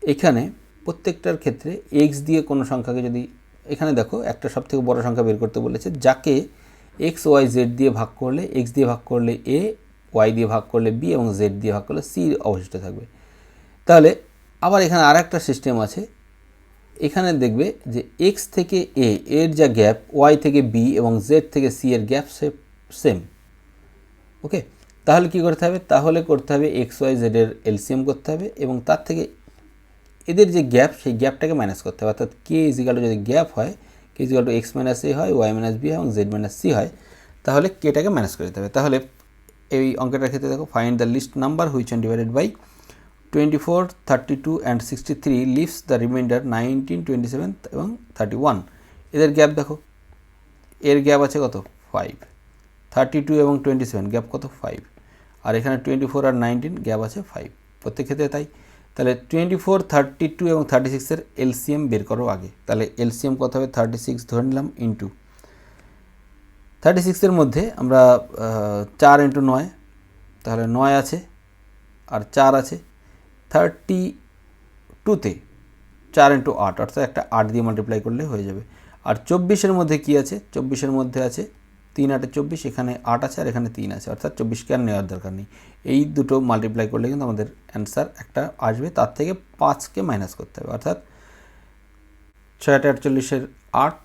এখানে প্রত্যেকটার ক্ষেত্রে এক্স দিয়ে কোনো সংখ্যাকে যদি, এখানে দেখো একটা সব থেকে বড় সংখ্যা বের করতে বলেছে, যাকে এক্স ওয়াই জেড দিয়ে ভাগ করলে, এক্স দিয়ে ভাগ করলে এ, ওয়াই দিয়ে ভাগ করলে বি এবং জেড দিয়ে ভাগ করলে সি অবশিষ্ট থাকবে। তাহলে আবার এখানে আর একটা সিস্টেম আছে, এখানে দেখবে যে এক্স থেকে এ এর যা গ্যাপ, ওয়াই থেকে বি এবং জেড থেকে সি এর গ্যাপ সেম। ওকে, তাহলে কি করতে হবে, তাহলে করতে হবে এক্স ওয়াই জেডের এলসিএম করতে হবে এবং তার থেকে এদের যে গ্যাপ, সেই গ্যাপটাকে মাইনাস করতে হবে, অর্থাৎ কে ইজিক্যাল টু যদি গ্যাপ হয়, কে ইজিক্যাল টু এক্স মাইনাস এ হয়, ওয়াই মাইনাস বি হয় এবং জেড মাইনাস সি হয়, তাহলে কেটাকে মাইনাস করে দিতে হবে। তাহলে এই অঙ্কটার ক্ষেত্রে দেখো, find the least number which on divided by 24 32 and 63 leaves the remainder 19 27 এবং 31। এদের গ্যাপ দেখো, এর গ্যাপ আছে কত 5, 32 এবং 27 গ্যাপ কত 5, আর এখানে 24 আর 19 গ্যাপ আছে 5, প্রত্যেক ক্ষেত্রে তাই। তাহলে 24 32 এবং 36-এর এলসিএম বের করো আগে। তাহলে এলসিএম কত হবে, 36 ধরে নিলাম ইন্টু 36-এর মধ্যে আমরা 4 ইন্টু 9, তাহলে 9 আছে আর 4 আছে, 32-তে 4 ইন্টু 8, অর্থাৎ একটা 8 দিয়ে মাল্টিপ্লাই করলে হয়ে যাবে। আর 24-এর মধ্যে কি আছে, 24-এর মধ্যে আছে 3 8 24, এখানে 8 আছে আর এখানে 3 আছে, অর্থাৎ 24কে আর নেওয়ার দরকার নেই। এই দুটো মাল্টিপ্লাই করলে কিন্তু আমাদের অ্যান্সার একটা আসবে, তার থেকে 5কে মাইনাস করতে হবে, অর্থাৎ 6 8 48-এর 8,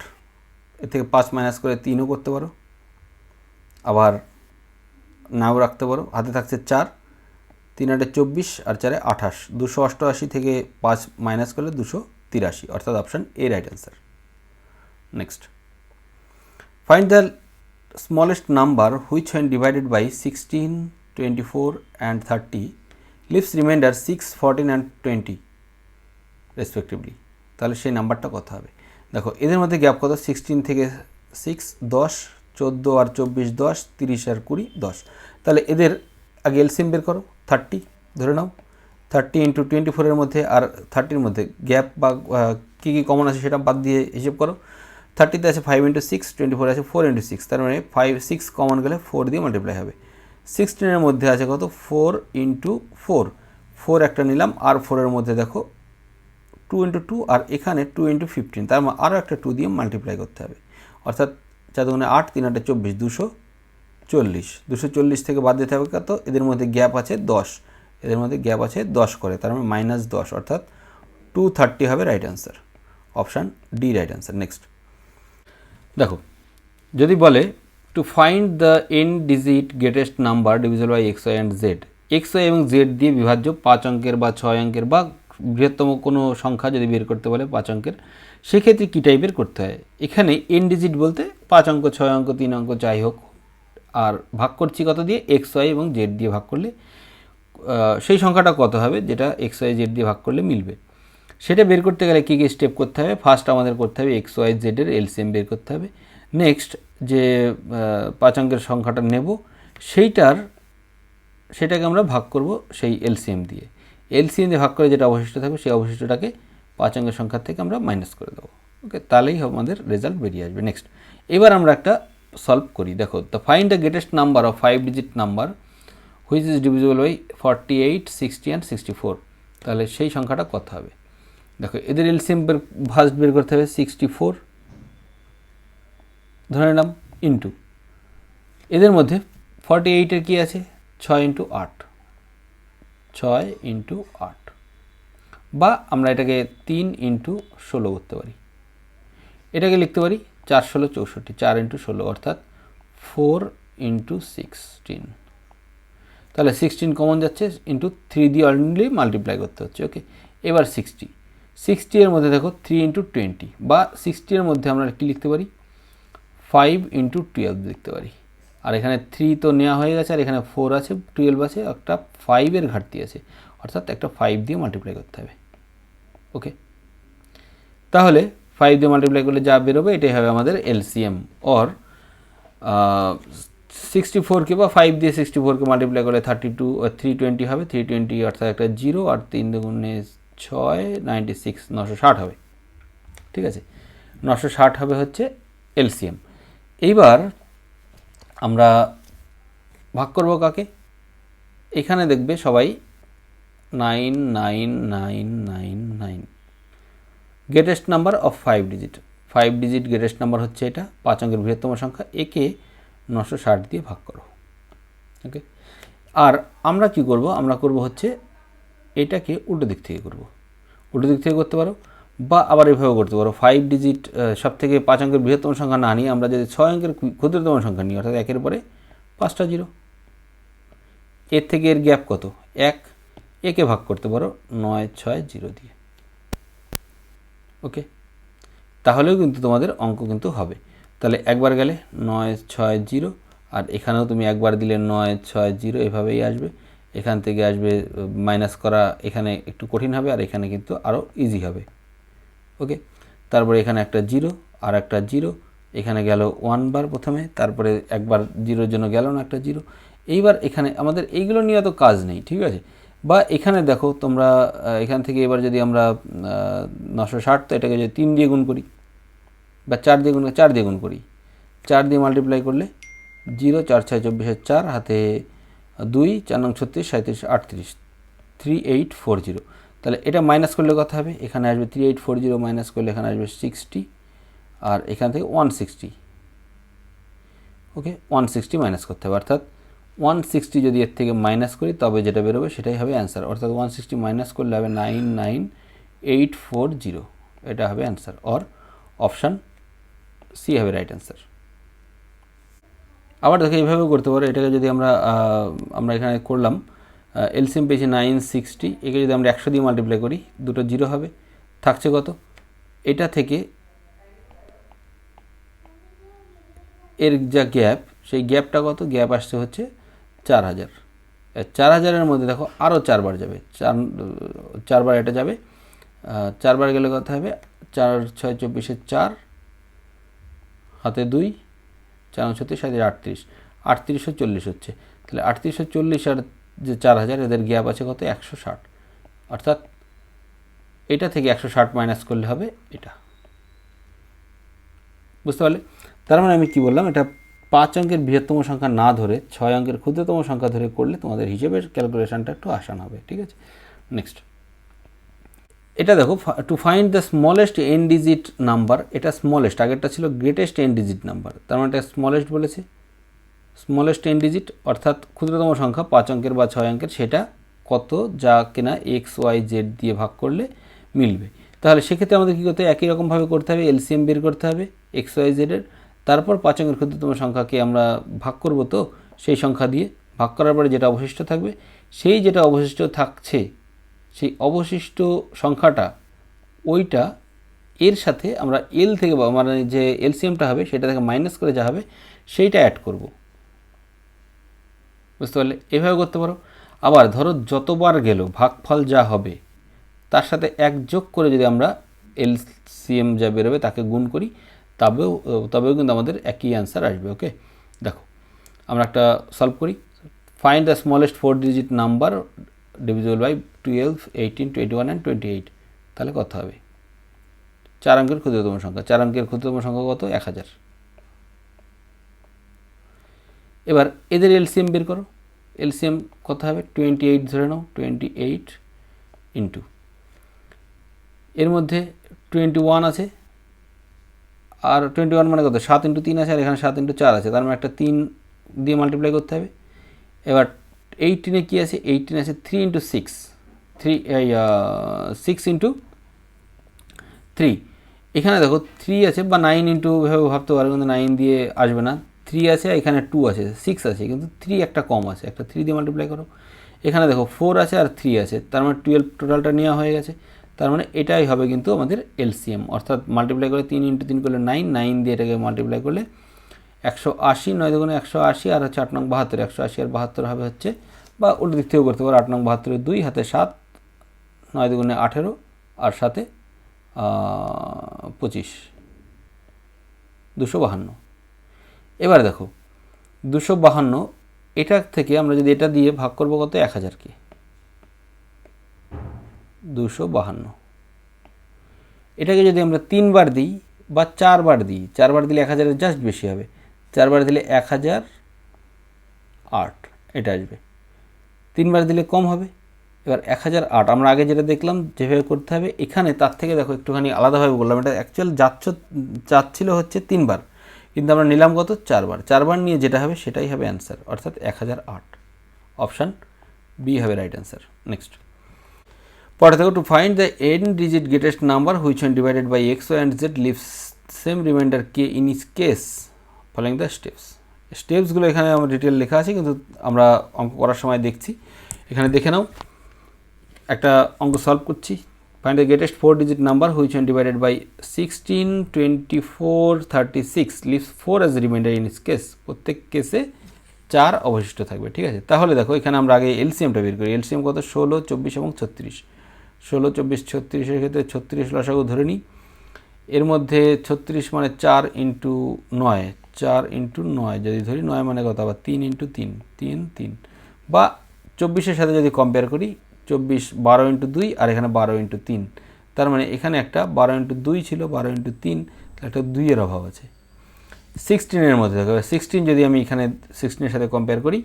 এর থেকে 5 মাইনাস করে 3ও করতে পারো, আবার নাও রাখতে পারো। হাতে থাকছে 4, 3 8 24 আর 4 28, 288 থেকে 5 মাইনাস করলে 283, অর্থাৎ option A right answer. Next, find the smallest number which when divided by 16 24 and 30 leaves remainder 6 14 and 20 respectively। তাহলে সেই নাম্বারটা কত হবে, দেখো এদের মধ্যে গ্যাপ কত, 16 থেকে 6 10, 14 আর 24 10, 30 আর 20 10। তাহলে এদের আগে এলসিএম বের করো, 30 ধরে নাও, 30 ইন্টু 24-এর মধ্যে আর 30-র মধ্যে গ্যাপ বা কী কী কমন আছে সেটা বাদ দিয়ে হিসেব করো। 30-তে আছে 5 ইন্টু 6, 24 আছে 4 ইন্টু 6, তার মানে 5 6 কমন গেলে 4 দিয়ে মাল্টিপ্লাই হবে। 16-এর মধ্যে আছে কত, 4 ইন্টু 4, 4 একটা নিলাম আর 4-এর মধ্যে দেখো 2 × 2 আর এখানে 2 × 15, তার মানে আরও একটা 2 দিয়ে মাল্টিপ্লাই করতে হবে, অর্থাৎ 4 × 8 3 × 8 24, 240, 240 থেকে বাদ দিতে হবে কত, এদের মধ্যে গ্যাপ আছে 10, এদের মধ্যে গ্যাপ আছে 10 করে, তার মানে -10, অর্থাৎ 230 হবে right answer, option D right answer. Next দেখো, যদি বলে to find the n digit greatest number divisible by xy and z, xy এবং জেড দিয়ে বিভাজ্য 5 অঙ্কের বা 6 অঙ্কের বা বৃহত্তম কোনো সংখ্যা যদি বের করতে বলে 5 অঙ্কের, সেক্ষেত্রে কী টাইপের করতে হয়। এখানে n ডিজিট বলতে 5 অঙ্ক, 6 অঙ্ক, 3 অঙ্ক যাই হোক, আর ভাগ করছি কত দিয়ে, xy এবং জেড দিয়ে ভাগ করলে সেই সংখ্যাটা কত হবে যেটা xy জেড দিয়ে ভাগ করলে মিলবে। সেটা বের করতে গেলে কী কী স্টেপ করতে হবে, ফার্স্ট আমাদের করতে হবে xy জেডের এলসিএম বের করতে হবে। নেক্সট যে 5 অঙ্কের সংখ্যাটা নেব সেটাকে আমরা ভাগ করব সেই এলসিএম দিয়ে, এলসিএম দিয়ে ভাগ করে যেটা অবশিষ্ট থাকবে সেই অবশিষ্টটাকে 5 অঙ্কের সংখ্যা থেকে আমরা মাইনাস করে দেবো। ওকে, তাহলেই আমাদের রেজাল্ট বেরিয়ে আসবে। নেক্সট এবার আমরা একটা সলভ করি। দেখো, the find the greatest number of 5 digit number which is divisible by 48, 60 and 64, তাহলে সেই সংখ্যাটা কত হবে। দেখো, এদের এলসিএম ফার্স্ট বের করতে হবে, 64 ধরে নিলাম, ইন্টু এদের মধ্যে 48-এর কী আছে, 6 × 8, 6 × 8, বা আমরা এটাকে 3 × 16 করতে পারি, এটাকে লিখতে পারি 4 × 16 64, 4 × 16 অর্থাৎ 4 × 16, তাহলে 16 কমন যাচ্ছে, ইন্টু 3 দিয়ে অনলি মাল্টিপ্লাই করতে হচ্ছে। ওকে, এবার 60 এর মধ্যে দেখো 3 × 20, বা 60 এর মধ্যে আমরা কী লিখতে পারি, 5 × 12 লিখতে পারি, আর এখানে 3 তো নেওয়া হয়ে গেছে, আর এখানে 4 আছে, 12 আছে, একটা 5-এর ঘাটতি আছে, অর্থাৎ একটা 5 দিয়ে মাল্টিপ্লাই করতে হবে। ওকে, তাহলে 5 দিয়ে মাল্টিপ্লাই করলে যা বেরোবে এটাই হবে আমাদের এলসিএম, অর 64কে বা 5 দিয়ে 64কে মাল্টিপ্লাই করলে 320 হবে, 320 অর্থাৎ একটা 0, আর 3 দুগুণে 6, 96, 960 হবে। ঠিক আছে, 960 হবে হচ্ছে এলসিএম। এইবার আমরা ভাগ করব কাকে, এখানে দেখবে সবাই 9 9 9 9 9, greatest number of 5 digit, 5 digit greatest number হচ্ছে এটা, 5 অঙ্কের বৃহত্তম সংখ্যা, একে 960 দিয়ে ভাগ করো। ওকে, আর আমরা কি করব, আমরা করব হচ্ছে এটাকে উল্টো দিক থেকে করব, উল্টো দিক থেকে করতে পারো, বা আবার এভাবে করতে পারো, 5 ডিজিট সব থেকে 5 অঙ্কের বৃহত্তম সংখ্যা না নিয়ে আমরা যদি 6 অঙ্কের ক্ষুদ্রতম সংখ্যা নিই, অর্থাৎ 1-এর পরে 5টা 0, এর থেকে এর গ্যাপ কত, 1, একে ভাগ করতে পারো 9 6 0 দিয়ে। ওকে, তাহলেও কিন্তু তোমাদের অঙ্ক কিন্তু হবে। তাহলে একবার গেলে 9 6 0, আর এখানেও তুমি একবার দিলে 9 6 0, এভাবেই আসবে, এখান থেকে আসবে মাইনাস করা, এখানে একটু কঠিন হবে, আর এখানে কিন্তু আরও ইজি হবে। ওকে, তারপরে এখানে একটা 0 আর একটা 0, এখানে গেল 1 বার প্রথমে, তারপরে একবার 0-এর জন্য গেল না, একটা 0। এইবার এখানে আমাদের এইগুলো নিয়ে তো কাজ নেই, ঠিক আছে। বা এখানে দেখো তোমরা, এখান থেকে এবার যদি আমরা 960, তো এটাকে যদি 3 দিয়ে গুণ করি বা 4 দিয়ে গুণ করি, 4 দিয়ে মাল্টিপ্লাই করলে 0 4 6 24, 4 হাতে 2, 4 9 36 37 38, 3840, তাহলে এটা মাইনাস করলে কথা হবে, এখানে আসবে 3840, মাইনাস করলে এখানে আসবে 60, আর এখান থেকে 160। ওকে, 160 মাইনাস করতে হবে, অর্থাৎ 160 যদি এর থেকে মাইনাস করি তবে যেটা বেরোবে সেটাই হবে অ্যান্সার, অর্থাৎ 160 মাইনাস করলে হবে 99840, এটা হবে অ্যান্সার, অর অপশান সি হবে রাইট অ্যান্সার। আবার দেখো এইভাবেও করতে পারো, এটাকে যদি আমরা এখানে করলাম, এলসিএম পেয়েছি 960, একে যদি আমরা 100 দিয়ে মাল্টিপ্লাই করি, দুটো 0 হবে, থাকছে কত, এটা থেকে এর যা গ্যাপ, সেই গ্যাপটা কত, গ্যাপ আসছে হচ্ছে 4000, 4000-এর মধ্যে দেখো আরও 4 বার যাবে, 4 বার এটা যাবে, 4 বার গেলে কথা হবে 4 6 24, 4 হাতে 2, 4 9 36 37 38, 3840 হচ্ছে, তাহলে 3840 আর যে 4000, এদের গ্যাপ আছে কত, 160, অর্থাৎ এটা থেকে 160 মাইনাস করলে হবে এটা। বুঝতে পারলে? তার মানে আমি কি বললাম, এটা 5 অঙ্কের বৃহত্তম সংখ্যা না ধরে 6 অঙ্কের ক্ষুদ্রতম সংখ্যা ধরে করলে তোমাদের হিসেবের ক্যালকুলেশনটা একটু আসান হবে। ঠিক আছে, নেক্সট এটা দেখো, to find the smallest N digit number, এটা স্মলেস্ট, আগেরটা ছিল গ্রেটেস্ট এন ডিজিট নাম্বার, তার মানে এটা স্মলেস্ট বলেছে। স্মলেস্ট এন ডিজিট অর্থাৎ ক্ষুদ্রতম সংখ্যা 5 অঙ্কের বা 6 অঙ্কের, সেটা কত, যা কিনা এক্স ওয়াই জেড দিয়ে ভাগ করলে মিলবে। তাহলে সেক্ষেত্রে আমাদের কী করতে হবে, একই রকমভাবে করতে হবে, এলসিএম বের করতে হবে এক্স ওয়াই জেডের, তারপর 5 অঙ্কের ক্ষুদ্রতম সংখ্যাকে আমরা ভাগ করব, তো সেই সংখ্যা দিয়ে ভাগ করার পরে যেটা অবশিষ্ট থাকবে, সেই যেটা অবশিষ্ট থাকছে সেই অবশিষ্ট সংখ্যাটা, ওইটা এর সাথে আমরা এল থেকে, মানে যে এলসিএমটা হবে সেটা থেকে মাইনাস করে যা হবে সেইটা অ্যাড করব। বুঝতে পারলে? এভাবে করতে পারো। আবার ধরো যতবার গেল ভাগফল যা হবে তার সাথে 1 যোগ করে যদি আমরা এলসিএম যা বেরোবে তাকে গুণ করি, তবেও কিন্তু আমাদের একই অ্যান্সার আসবে। ওকে, দেখো আমরা একটা সলভ করি। Find the smallest 4 digit number divisible by 12, 18, 21 and 28। তাহলে কত হবে? 4 অঙ্কের ক্ষুদ্রতম সংখ্যা, 4 অঙ্কের ক্ষুদ্রতম সংখ্যা কত? 1000। এবার এদের এলসিএম বের করো। এলসিএম কত হবে? 28 ধরে নাও, 28 ইন্টু, এর মধ্যে 21 আছে, আর 21 মানে কত? 7 ইন্টু 3 আছে, আর এখানে 7 ইন্টু 4 আছে, তার মানে একটা 3 দিয়ে মাল্টিপ্লাই করতে হবে। এবার 18-এ কী আছে? 18 আছে 3 ইন্টু 6, 6 ইন্টু 3। এখানে দেখো 3 আছে, বা 9 ইন্টু এভাবে ভাবতে পারো, কিন্তু 9 দিয়ে আসবে না। 3 আছে, এখানে 2 আছে, 6 আছে, কিন্তু 3 একটা কম আছে, একটা 3 দিয়ে মাল্টিপ্লাই করো। এখানে দেখো 4 আছে আর 3 আছে, তার মানে 12 টোটালটা নেওয়া হয়ে গেছে। তার মানে এটাই হবে কিন্তু আমাদের এলসিএম, অর্থাৎ মাল্টিপ্লাই করে 3 ইন্টু 3 করলে 9, 9 দিয়ে এটাকে মাল্টিপ্লাই করলে 180, 9 দুগুণে 180, আর হচ্ছে 8 নং 72, 180 আর 72 হবে হচ্ছে, বা উল্টো দিক থেকেও করতে পারো, 8 নং 72 2 হাতে 7, 9 দুগুণে 18, আর সাথে 25, 252। এবার দেখো 252, এটা থেকে আমরা যদি এটা দিয়ে ভাগ করবো কত? 1000কে, 252। এটাকে যদি আমরা 3 বার দিই বা 4 বার দিই, 4 বার দিলে 1000-এর জাস্ট বেশি হবে, 4 বার দিলে 1008 এটা আসবে, 3 বার দিলে কম হবে। এবার 1008 আমরা আগে যেটা দেখলাম যেভাবে করতে হবে, এখানে তার থেকে দেখো একটুখানি আলাদাভাবে বললাম। এটা অ্যাকচুয়াল যাচ্ছিল হচ্ছে 3 বার, কিন্তু আমরা নিলাম কত? 4 বার। 4 বার নিয়ে যেটা হবে সেটাই হবে অ্যান্সার, অর্থাৎ 1008। অপশান বি হবে রাইট অ্যান্সার। নেক্সট, পরে দেখো, to find the n digit greatest number which one divided by x y and z leaves same remainder কে in each case following the steps. স্টেপসগুলো এখানে আমার ডিটেল লেখা আছে, কিন্তু আমরা অঙ্ক করার সময় দেখছি। এখানে দেখে নাও, একটা অঙ্ক সলভ করছি। Find the greatest 4 digit number which one divided by 16, 24, 36 leaves 4 as remainder in each case. প্রত্যেক কেসে 4 অবশিষ্ট থাকবে। ঠিক আছে, তাহলে দেখো এখানে আমরা আগে এলসিএমটা বের করি। এলসিএম কত? 16, 24 এবং 36। 16, 24, 36-এর ক্ষেত্রে 36 লসাগু ধরে নিই। এর মধ্যে 36 মানে 4 ইন্টু 9, 4 ইন্টু 9 যদি ধরি, 9 মানে কত? আবার 3 ইন্টু 3, 3, 3, বা 24-এর সাথে যদি কম্পেয়ার করি, 24 12 ইন্টু 2, আর এখানে 12 ইন্টু 3, তার মানে এখানে একটা 12 ইন্টু 2 ছিল, 12 ইন্টু 3, একটা 2-এর অভাব আছে। 16-এর মধ্যে থাকবে। 16 যদি আমি এখানে 16-এর সাথে কম্পেয়ার করি,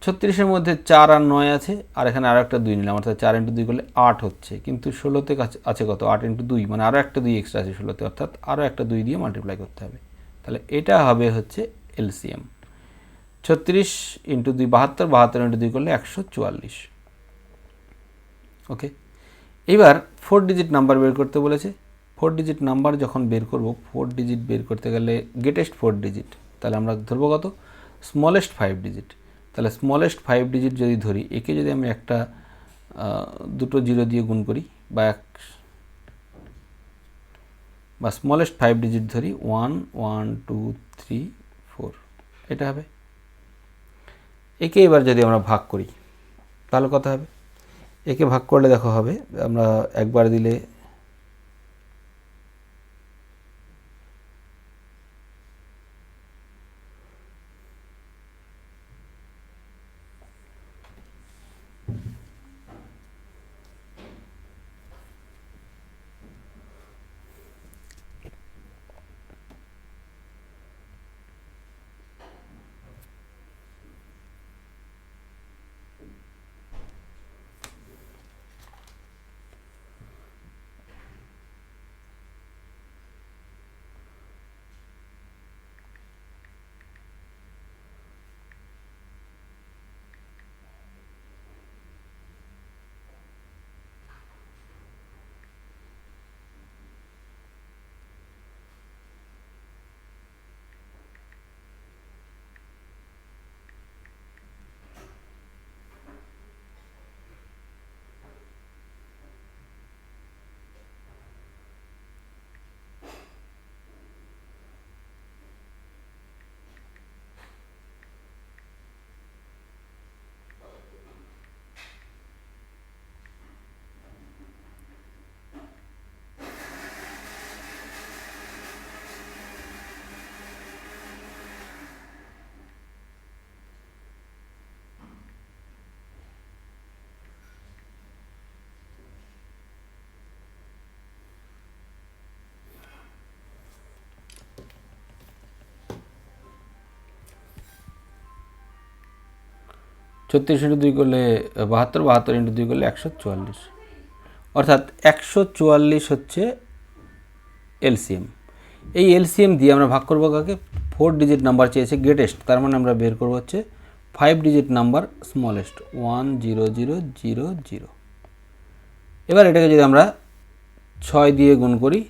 36-এর মধ্যে 4 আর 9 আছে, আর এখানে আরও একটা 2 নিলাম, অর্থাৎ 4 ইন্টু 2 করলে 8 হচ্ছে, কিন্তু 16-তে আছে কত? 8 ইন্টু 2, মানে আরও একটা 2 এক্সট্রা আছে 16-তে, অর্থাৎ আরও একটা 2 দিয়ে মাল্টিপ্লাই করতে হবে। তাহলে এটা হবে হচ্ছে এলসিএম। 36 ইন্টু 2 72, 72 ইন্টু 2 করলে 144। ওকে, এবার 4 ডিজিট নাম্বার বের করতে বলেছে। 4 ডিজিট নাম্বার যখন বের করব, 4 ডিজিট বের করতে গেলে গ্রেটেস্ট 4 ডিজিট, তাহলে আমরা ধরবো কত? Smallest 5 digit. তাহলে স্মলেস্ট 5 ডিজিট যদি ধরি, একে যদি আমি একটা দুটো জিরো দিয়ে গুণ করি, বা স্মলেস্ট 5 ডিজিট ধরি, 1, 1, 2, 3, 4, এটা হবে। একে এবার যদি আমরা ভাগ করি, তাহলে কত হবে? একে ভাগ করলে দেখো হবে, আমরা একবার দিলে 36 ইন্টু 2 করলে 72, 72 ইন্টু 2 করলে 144, অর্থাৎ 144 হচ্ছে এলসিএম। এই এলসিএম দিয়ে আমরা ভাগ করবো কাকে? 4 ডিজিট নাম্বার চেয়েছে গ্রেটেস্ট, তার মানে আমরা বের করবো হচ্ছে 5 ডিজিট নাম্বার স্মলেস্ট 10000। এবার এটাকে যদি আমরা 6 দিয়ে গুণ করি,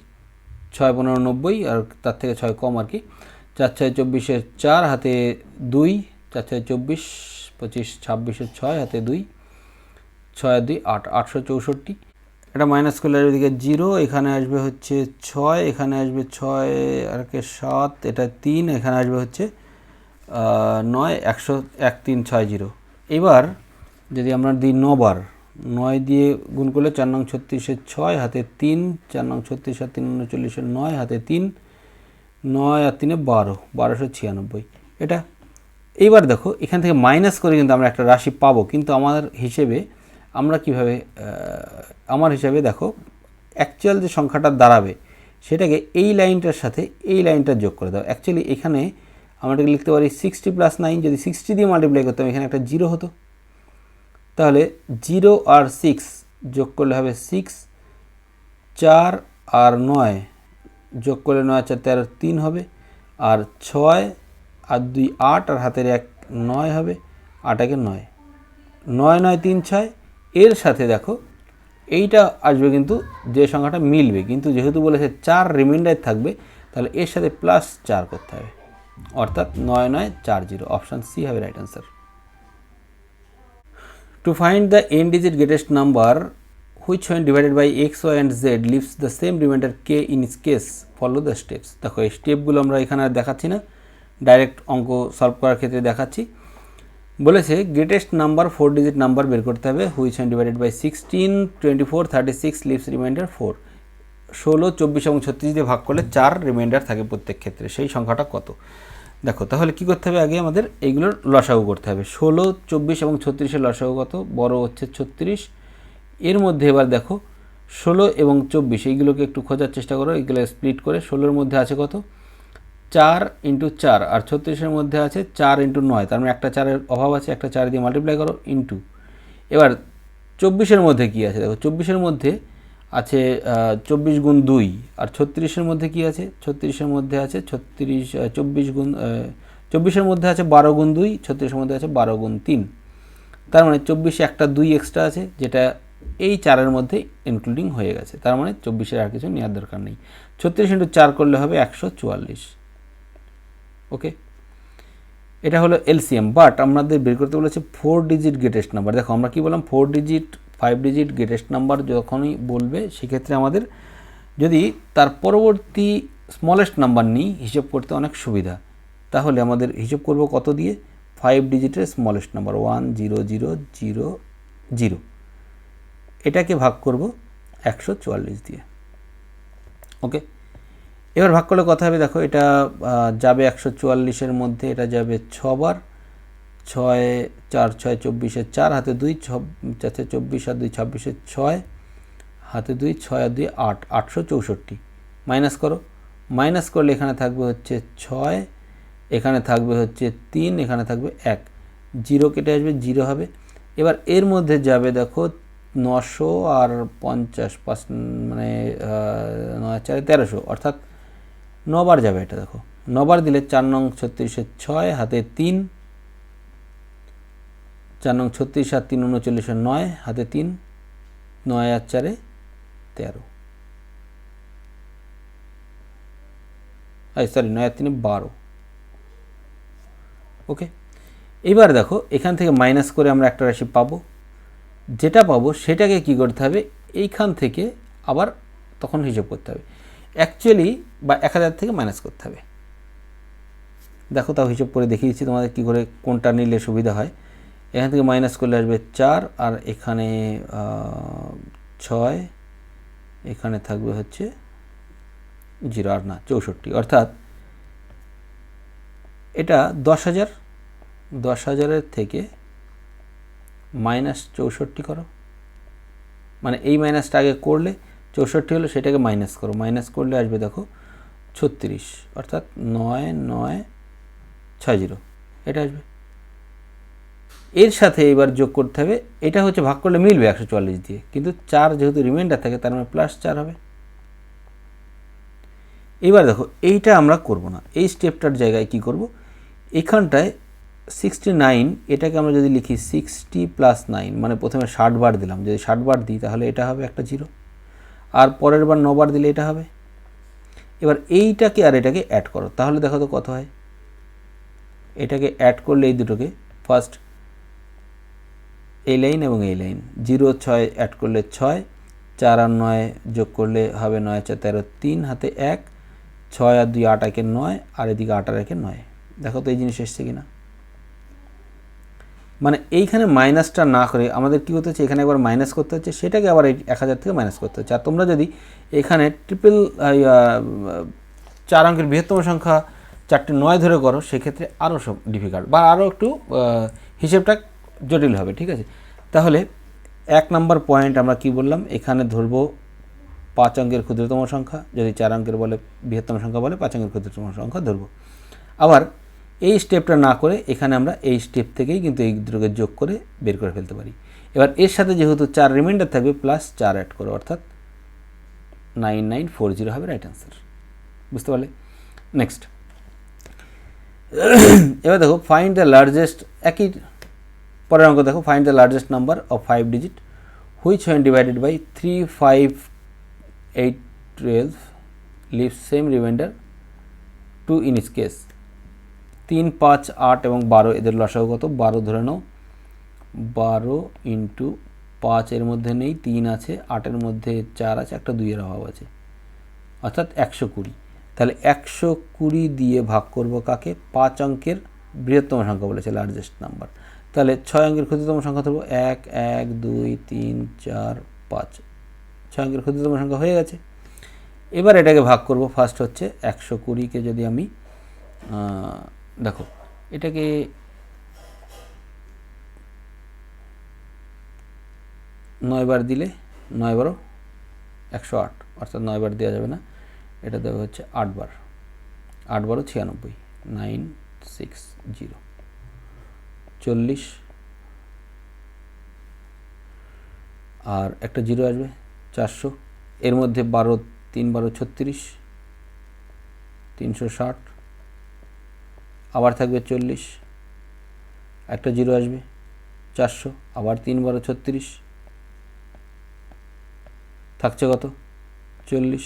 6 15 90, আর তার থেকে 6 কম আর কি, 4 6 24 4 হাতে 2, 4 6 24 25 26 6 হাতে 2, 6 2 8, 864। এটা মাইনাস করলে এদিকে 0, এখানে আসবে হচ্ছে 6, এখানে আসবে 6 আর 7, এটা 3, এখানে আসবে হচ্ছে 9, 1360। এবার যদি আমরা দিই 9 বার, 9 দিয়ে গুণ করলে 4 নং 36 6 হাতে 3, 4 নং 36 আর 3 39 9 হাতে 3, 9 আর 3 12, 1296 এটা। এইবার দেখো এখান থেকে মাইনাস করে কিন্তু আমরা একটা রাশি পাবো, কিন্তু আমাদের হিসেবে আমরা কিভাবে, আমার হিসাবে দেখো অ্যাকচুয়াল যে সংখ্যাটা দাঁড়াবে সেটাকে এই লাইনটার সাথে এই লাইনটা যোগ করে দাও। অ্যাকচুয়ালি এখানে আমরা এটাকে লিখতে পারি 60 + 9, যদি 60 দিয়ে মাল্টিপ্লাই করতাম এখানে একটা 0 হতো, তাহলে 0 আর 6 যোগ করলে হবে 6, 4 আর 9 যোগ করলে 9 4 13 3 হবে, আর 6 আর 2 8, আর হাতের 1 9 হবে, 8 একে 9, 9 9 3 6। এর সাথে দেখো এইটা আসবে কিন্তু যে সংখ্যাটা মিলবে, কিন্তু যেহেতু বলেছে 4 রিমাইন্ডার থাকবে তাহলে এর সাথে +4 করতে হবে, অর্থাৎ 9940। অপশান সি হবে right answer. Two find the n digit greatest number which when divided by x, y and z leaves the same remainder k in each case, follow the steps। দেখো এই স্টেপগুলো আমরা এখানে আর দেখাচ্ছি না, ডাইরেক্ট অঙ্ক solve করার ক্ষেত্রে দেখাচ্ছি। বলেছে গ্রেটেস্ট নাম্বার 4 ডিজিট নাম্বার বের করতে হবে, which when divided by 16 24 36 leaves remainder 4। 16 24 এবং 36 দিয়ে ভাগ করলে 4 রিমাইন্ডার থাকে প্রত্যেক ক্ষেত্রে, সেই সংখ্যাটা কত? দেখো তাহলে কি করতে হবে, আগে আমাদের এইগুলোর লসাগু করতে হবে। 16 24 এবং 36-এর লসাগু কত? বড় হচ্ছে 36। এর মধ্যে এবার দেখো 16 এবং 24 এইগুলোকে একটু খোঁজার চেষ্টা করো, এইগুলো স্প্লিট করে 16-এর মধ্যে আছে কত? 4 × 4, আর 36-এর মধ্যে আছে 4 × 9, তার মানে একটা 4-এর অভাব আছে, একটা 4 দিয়ে মাল্টিপ্লাই করো ইন্টু। এবার 24-এর মধ্যে কি আছে দেখো, 24-এর মধ্যে আছে 24 × 2, আর 36-এর মধ্যে কি আছে? 36-এর মধ্যে আছে 24-এর মধ্যে আছে 12 × 2, 36-এর মধ্যে আছে 12 × 3, তার মানে 24-এ একটা 2 এক্সট্রা আছে যেটা এই 4-এর মধ্যে ইনক্লুডিং হয়ে গেছে, তার মানে 24-এর আর কিছু নেওয়ার দরকার নেই। 36 × 4 করলে হবে 144। ওকে, এটা হলো এলসিএম। বাট আমাদের বের করতে বলেছে 4 ডিজিট গ্রেটেস্ট নাম্বার। দেখো আমরা কি বললাম, 4 ডিজিট 5 ডিজিট গ্রেটেস্ট নাম্বার যখনই বলবে সেক্ষেত্রে আমাদের যদি তার পরবর্তী স্মলেস্ট নাম্বার নিই হিসেব করতে অনেক সুবিধা, তাহলে আমাদের হিসেব করব কত দিয়ে? 5 ডিজিটের স্মলেস্ট নাম্বার 10000, এটাকে ভাগ করব 144 দিয়ে। ওকে, এবার ভাগ করলে কথা হবে, দেখো এটা যাবে 144-এর মধ্যে, এটা যাবে 6 বার, 6 4 6 24-এর 4 হাতে 2, 4 24 আর 2 26-এর 6 হাতে 2, 6 আর 2 8, 864। মাইনাস করো, মাইনাস করলে এখানে থাকবে হচ্ছে 6, এখানে থাকবে হচ্ছে 3, এখানে থাকবে 1, 0 কেটে আসবে 0 হবে। এবার এর মধ্যে যাবে দেখো 900 আর 50, 5 মানে 9 4 1300, অর্থাৎ 9 বার যাবে এটা। দেখো 9 বার দিলে 4 নং 36-এর 6 হাতে 3, 4 নং 36 আর 3 39-এর 9 হাতে 3, 9 আর 4 13, সরি 9 আর 3 12। ওকে, এবার দেখো এখান থেকে মাইনাস করে আমরা একটা রাশি পাবো, যেটা পাবো সেটাকে কি করতে হবে, এইখান থেকে আবার তখন হিসাব করতে হবে অ্যাকচুয়ালি, বা 1000 থেকে মাইনাস করতে হবে। দেখো তাও হিসাব করে দেখিয়ে দিচ্ছি তোমাদের কী করে কোনটা নিলে সুবিধা হয়। এখান থেকে মাইনাস করলে আসবে 4, আর এখানে 6, এখানে থাকবে হচ্ছে 0 আর না 64, অর্থাৎ এটা 10,000, 10,000-এর থেকে -64 করো, মানে এই মাইনাসটা আগে করলে 64 হলো, সেটাকে মাইনাস করো, মাইনাস করলে আসবে দেখো 36, অর্থাৎ 9960 এটা আসবে। এর সাথে এবার যোগ করতে হবে, এটা হচ্ছে ভাগ করলে মিলবে 144 দিয়ে, কিন্তু 4 যেহেতু রিমাইন্ডার থাকে তার মানে +4 হবে। এবার দেখো এইটা আমরা করব না, এই স্টেপটার জায়গায় কি করব, এখানটায় 69 এটাকে আমরা যদি লিখি 60 + 9 মানে প্রথমে 60 বার দিলাম, যদি 60 বার দিই তাহলে এটা হবে একটা 0, আর পরের বার 9 বার দিলে এটা হবে। এবার এইটাকে আর এটাকে অ্যাড করো, তাহলে দেখো তো কত হয়। এটাকে অ্যাড করলে এই দুটোকে ফার্স্ট এই লাইন এবং এই লাইন 0 6 অ্যাড করলে 6, 4 আর 9 যোগ করলে হবে 9 4 13, 3 হাতে 1, 6 আর 2 8 একে 9, আর এদিকে 8 আর একে 9। দেখো তো এই জিনিস এসছে কিনা। মানে এইখানে মাইনাসটা না করে আমাদের কী করতে হচ্ছে, এখানে একবার মাইনাস করতে হচ্ছে, সেটাকে আবার এই 1000 থেকে মাইনাস করতে হচ্ছে। আর তোমরা যদি এখানে 4 অঙ্কের বৃহত্তম সংখ্যা 4টে 9 ধরে করো, সেক্ষেত্রে আরও সব ডিফিকাল্ট বা আরও একটু হিসেবটা জটিল হবে, ঠিক আছে। তাহলে 1 নম্বর পয়েন্ট আমরা কি বললাম, এখানে ধরবো 5 অঙ্কের ক্ষুদ্রতম সংখ্যা, যদি 4 অঙ্কের বলে বৃহত্তম সংখ্যা বলে 5 অঙ্কের ক্ষুদ্রতম সংখ্যা ধরবো। আবার এই স্টেপটা না করে এখানে আমরা এই স্টেপ থেকেই কিন্তু এই দুটোকে যোগ করে বের করে ফেলতে পারি। এবার এর সাথে যেহেতু 4 রিমাইন্ডার থাকবে, +4 অ্যাড করো, অর্থাৎ 9940 হবে রাইট অ্যান্সার। বুঝতে পারলে? নেক্সট এবার দেখো ফাইন্ড দ্য লার্জেস্ট, একই পরের অঙ্ক দেখো, find the largest number of 5 digit which when divided by 3 5 8 12 leaves same remainder 2 in each case। 3 5 8 এবং 12 এদের লসাগু কত, 12 ধরে নাও, 12 × 5 এর মধ্যে নেই, 3 আছে, 8 এর মধ্যে 4 আছে, একটা 2 এর অভাব আছে, অর্থাৎ 120। তাহলে 120 দিয়ে ভাগ করব কাকে, 5 অঙ্কের বৃহত্তম সংখ্যা বলেছে লার্জেস্ট নাম্বার, তাহলে 6 অঙ্কের ক্ষুদ্রতম সংখ্যা ধরবো 1 1 2 3 4 5, 6 অঙ্কের ক্ষুদ্রতম সংখ্যা হয়ে গেছে। এবার এটাকে ভাগ করব, ফার্স্ট হচ্ছে 120কে যদি আমি দেখো এটাকে 9 বার দিলে 9 বারো 108, অর্থাৎ 9 বার দেওয়া যাবে না, এটা দেওয়া হচ্ছে 8 বার, 8 বারো 96, 960 40, আর একটা 0 আসবে 400, এর মধ্যে 12 3 12 36, 360, আবার থাকবে 40, একটা 0 আসবে 400, আবার 3 12 36, থাকছে কত 40।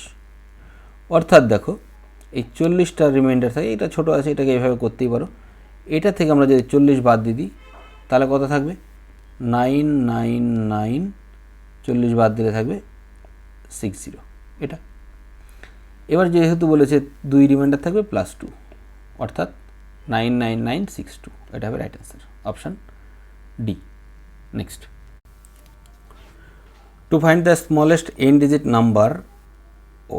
অর্থাৎ দেখো এই 40টা রিমাইন্ডার থাকে, এটা ছোটো আছে, এটাকে এইভাবে করতেই পারো। এটা থেকে আমরা যদি 40 বাদ দিয়ে দিই তাহলে কত থাকবে 999, 40 বাদ দিলে থাকবে 60 এটা। এবার যেহেতু বলেছে 2 রিমাইন্ডার থাকবে +2, অর্থাৎ 99962, এটা হবে right answer, option D. Next, two find the smallest n digit number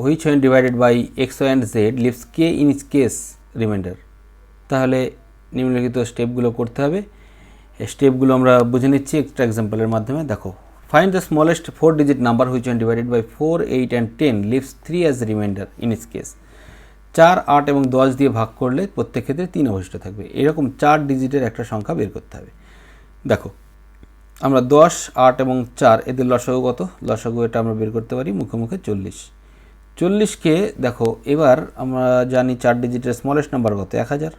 which when divided by x, y and z leaves k in each case remainder। তাহলে নিম্নলিখিত স্টেপগুলো করতে হবে, স্টেপগুলো আমরা বুঝে নিচ্ছি একটা এক্সাম্পলের মাধ্যমে। দেখো, find the smallest 4 digit number which when divided by 4 8 and 10 leaves 3 as remainder in each case। 4 8 এবং 10 দিয়ে ভাগ করলে প্রত্যেক ক্ষেত্রে 3 অবশিষ্ট থাকবে, এরকম 4 ডিজিটের একটা সংখ্যা বের করতে হবে। দেখো আমরা 10 8 এবং 4 এদের লসাগু কত, লসাগু এটা আমরা বের করতে পারি মুখে মুখে 40। 40কে দেখো এবার আমরা জানি 4 ডিজিটের স্মলেস্ট নাম্বার কত 1000।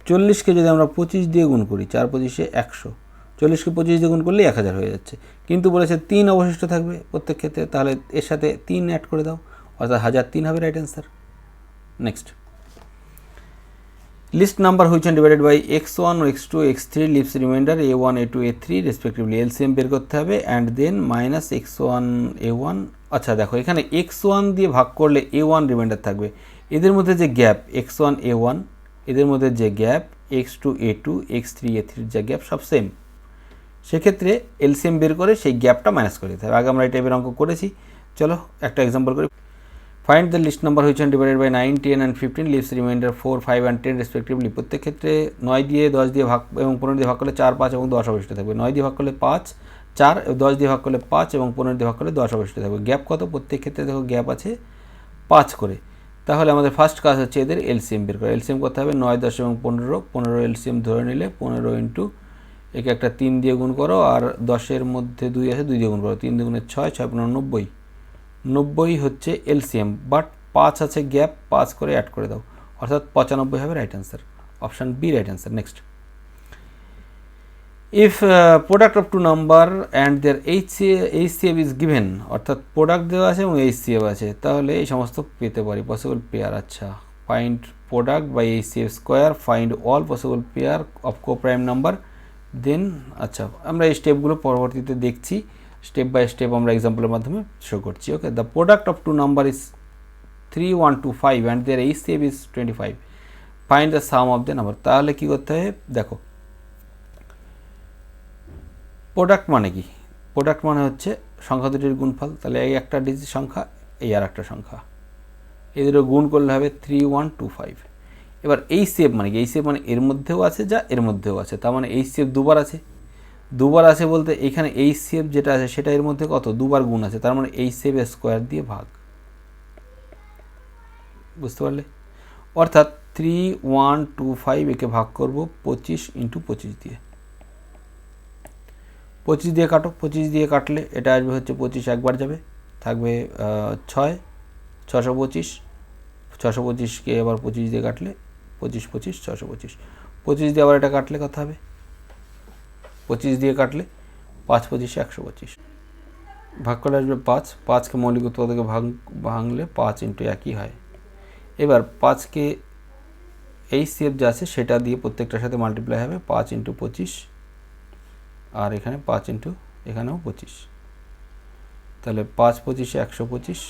40কে যদি আমরা 25 দিয়ে গুণ করি, 4 25 100, 40কে 25 দিয়ে গুণ করলেই 1000 হয়ে যাচ্ছে, কিন্তু বলেছে 3 অবশিষ্ট থাকবে প্রত্যেক ক্ষেত্রে, তাহলে এর সাথে 3 অ্যাড করে দাও, অর্থাৎ 1003 হবে right answer. Next, least number which when divided by x1 x2 x3 leaves remainder a1 a2 a3 respectively, LCM বের করতে হবে অ্যান্ড দেন -x1 a1। আচ্ছা দেখো এখানে x1 দিয়ে ভাগ করলে a1 রিমাইন্ডার থাকবে, এদের মধ্যে যে গ্যাপ x1 a1, এদের মধ্যে যে gap x2 a2 x3 a3 যে গ্যাপ সব সেম, সেক্ষেত্রে এলসিএম বের করে সেই গ্যাপটা মাইনাস করে দিতে হবে। আগে আমরা এই টাইপের অঙ্ক করেছি, চলো একটা এক্সাম্পল করি। Find the least number which when divided by 9 10 and 15 leaves remainder 4 5 and 10 respectively. প্রত্যেক ক্ষেত্রে 9 দিয়ে 10 দিয়ে ভাগ এবং 15 দিয়ে ভাগ করলে 4 5 এবং 10 অবশিষ্ট থাকবে, 9 দিয়ে ভাগ করলে 5 4, 10 দিয়ে ভাগ করলে 5 এবং 15 দিয়ে ভাগ করলে 10 অবশিষ্ট থাকবে। গ্যাপ কত, প্রত্যেক ক্ষেত্রে দেখো গ্যাপ আছে 5 করে, তাহলে আমাদের ফার্স্ট কাজ হচ্ছে এদের এলসিএম বের করা। এলসিএম করতে হবে 9, 10 এবং 15। 15 এলসিএম ধরে নিলে 15 ইন্টু একে একটা 3 দিয়ে গুণ করো, আর 10-এর মধ্যে 2 আছে, 2 দিয়ে গুণ করো, 3 দুগুণে 6, 6 15 90। 90 হচ্ছে এলসিএম, বাট 5 আছে গ্যাপ, 5 করে অ্যাড করে দাও, অর্থাৎ 95 হবে right answer. Option B right answer. Next, if product of two number and their HCF is given, অর্থাৎ প্রোডাক্ট দেওয়া আছে এবং এইচসিএফ আছে, তাহলে এই সমস্ত পেতে পারি পসিবল পেয়ার। আচ্ছা, find product by HCF square, find all possible pair of coprime number, then. আচ্ছা, আমরা এই স্টেপগুলো পরবর্তীতে দেখছি, স্টেপ বাই স্টেপ আমরা এক্সাম্পলের মাধ্যমে শো করছি। Okay, the product of two number is 3, 1, 2, 5 and their HCF is 25, find the sum of the number. তাহলে কী করতে হবে দেখো, প্রোডাক্ট মানে কি? প্রোডাক্ট মানে হচ্ছে সংখ্যা দুটির গুণফল। তাহলে এই একটা ডিজিট সংখ্যা, এই আর একটা সংখ্যা, এই দুটো গুণ করলে হবে 3, 1, 2, 5। এবার এইচসিএফ মানে কি? এইচসিএফ মানে এর মধ্যেও আছে যা এর মধ্যেও আছে, তার মানে এইচসিএফ দুবার আছে। দুবার আছে বলতে এখানে এইচসিএফ যেটা আছে সেটা এর মধ্যে কত, দুবার গুণ আছে, তার মানে এইচসিএফ স্কোয়ার দিয়ে ভাগ। বুঝতে পারলে? অর্থাৎ 3, 1, 2, 5 একে ভাগ করব 25 ইন্টু 25 দিয়ে। 25 দিয়ে কাটো, 25 দিয়ে কাটলে এটা আসবে হচ্ছে 25 একবার যাবে, থাকবে 6, 625। 625কে আবার 25 দিয়ে কাটলে 25, 25, 625। 25 দিয়ে আবার এটা কাটলে কত হবে? 25 দিয়ে কাটলে 5, 25, 125। ভাগ করে আসবে 5। 5কে মৌলিক উৎপাদকে ভাঙলে 5 ইন্টু একই হয়। এবার 5কে এইচসিএফ যা আছে সেটা দিয়ে প্রত্যেকটার সাথে মাল্টিপ্লাই হবে, 5 ইন্টু 25, আর এখানে 5 ইন্টু এখানেও 25। তাহলে 5, 25, 125,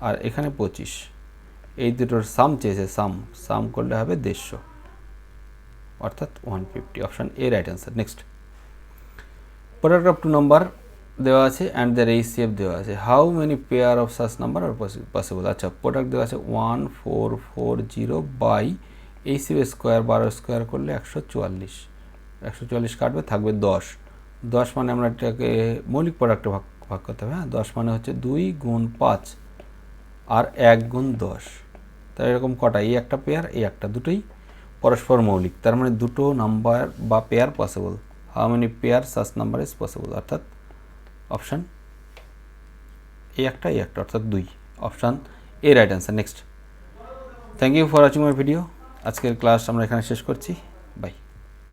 আর এখানে 25। এই দুটোর সাম চেয়েছে, সাম করলে হবে 150, অর্থাৎ 150। Option A right answer. Next, product of two number দেওয়া আছে অ্যান্ড দেয়ার এইচসিএফ দেওয়া আছে, how many pair of such number are possible. আচ্ছা, প্রোডাক্ট দেওয়া আছে 1440 বাই এইচসিএফ স্কোয়ার, 12 স্কোয়ার করলে 144। 144 কাটবে, থাকবে 10। 10 মানে আমরা এটাকে মৌলিক প্রোডাক্টে ভাগ করতে হবে। হ্যাঁ, 10 মানে হচ্ছে 2 গুণ 5 আর 1 গুণ 10। তাই এরকম কটা, এই একটা পেয়ার, এই একটা, দুটোই পরস্পর মৌলিক, তার মানে দুটো নাম্বার বা pair possible. How many pair such number is possible, অর্থাৎ অপশান এই একটা, অর্থাৎ 2। Option A right answer. Next, thank you for watching my video. আজকের ক্লাস আমরা এখানে শেষ করছি। বাই।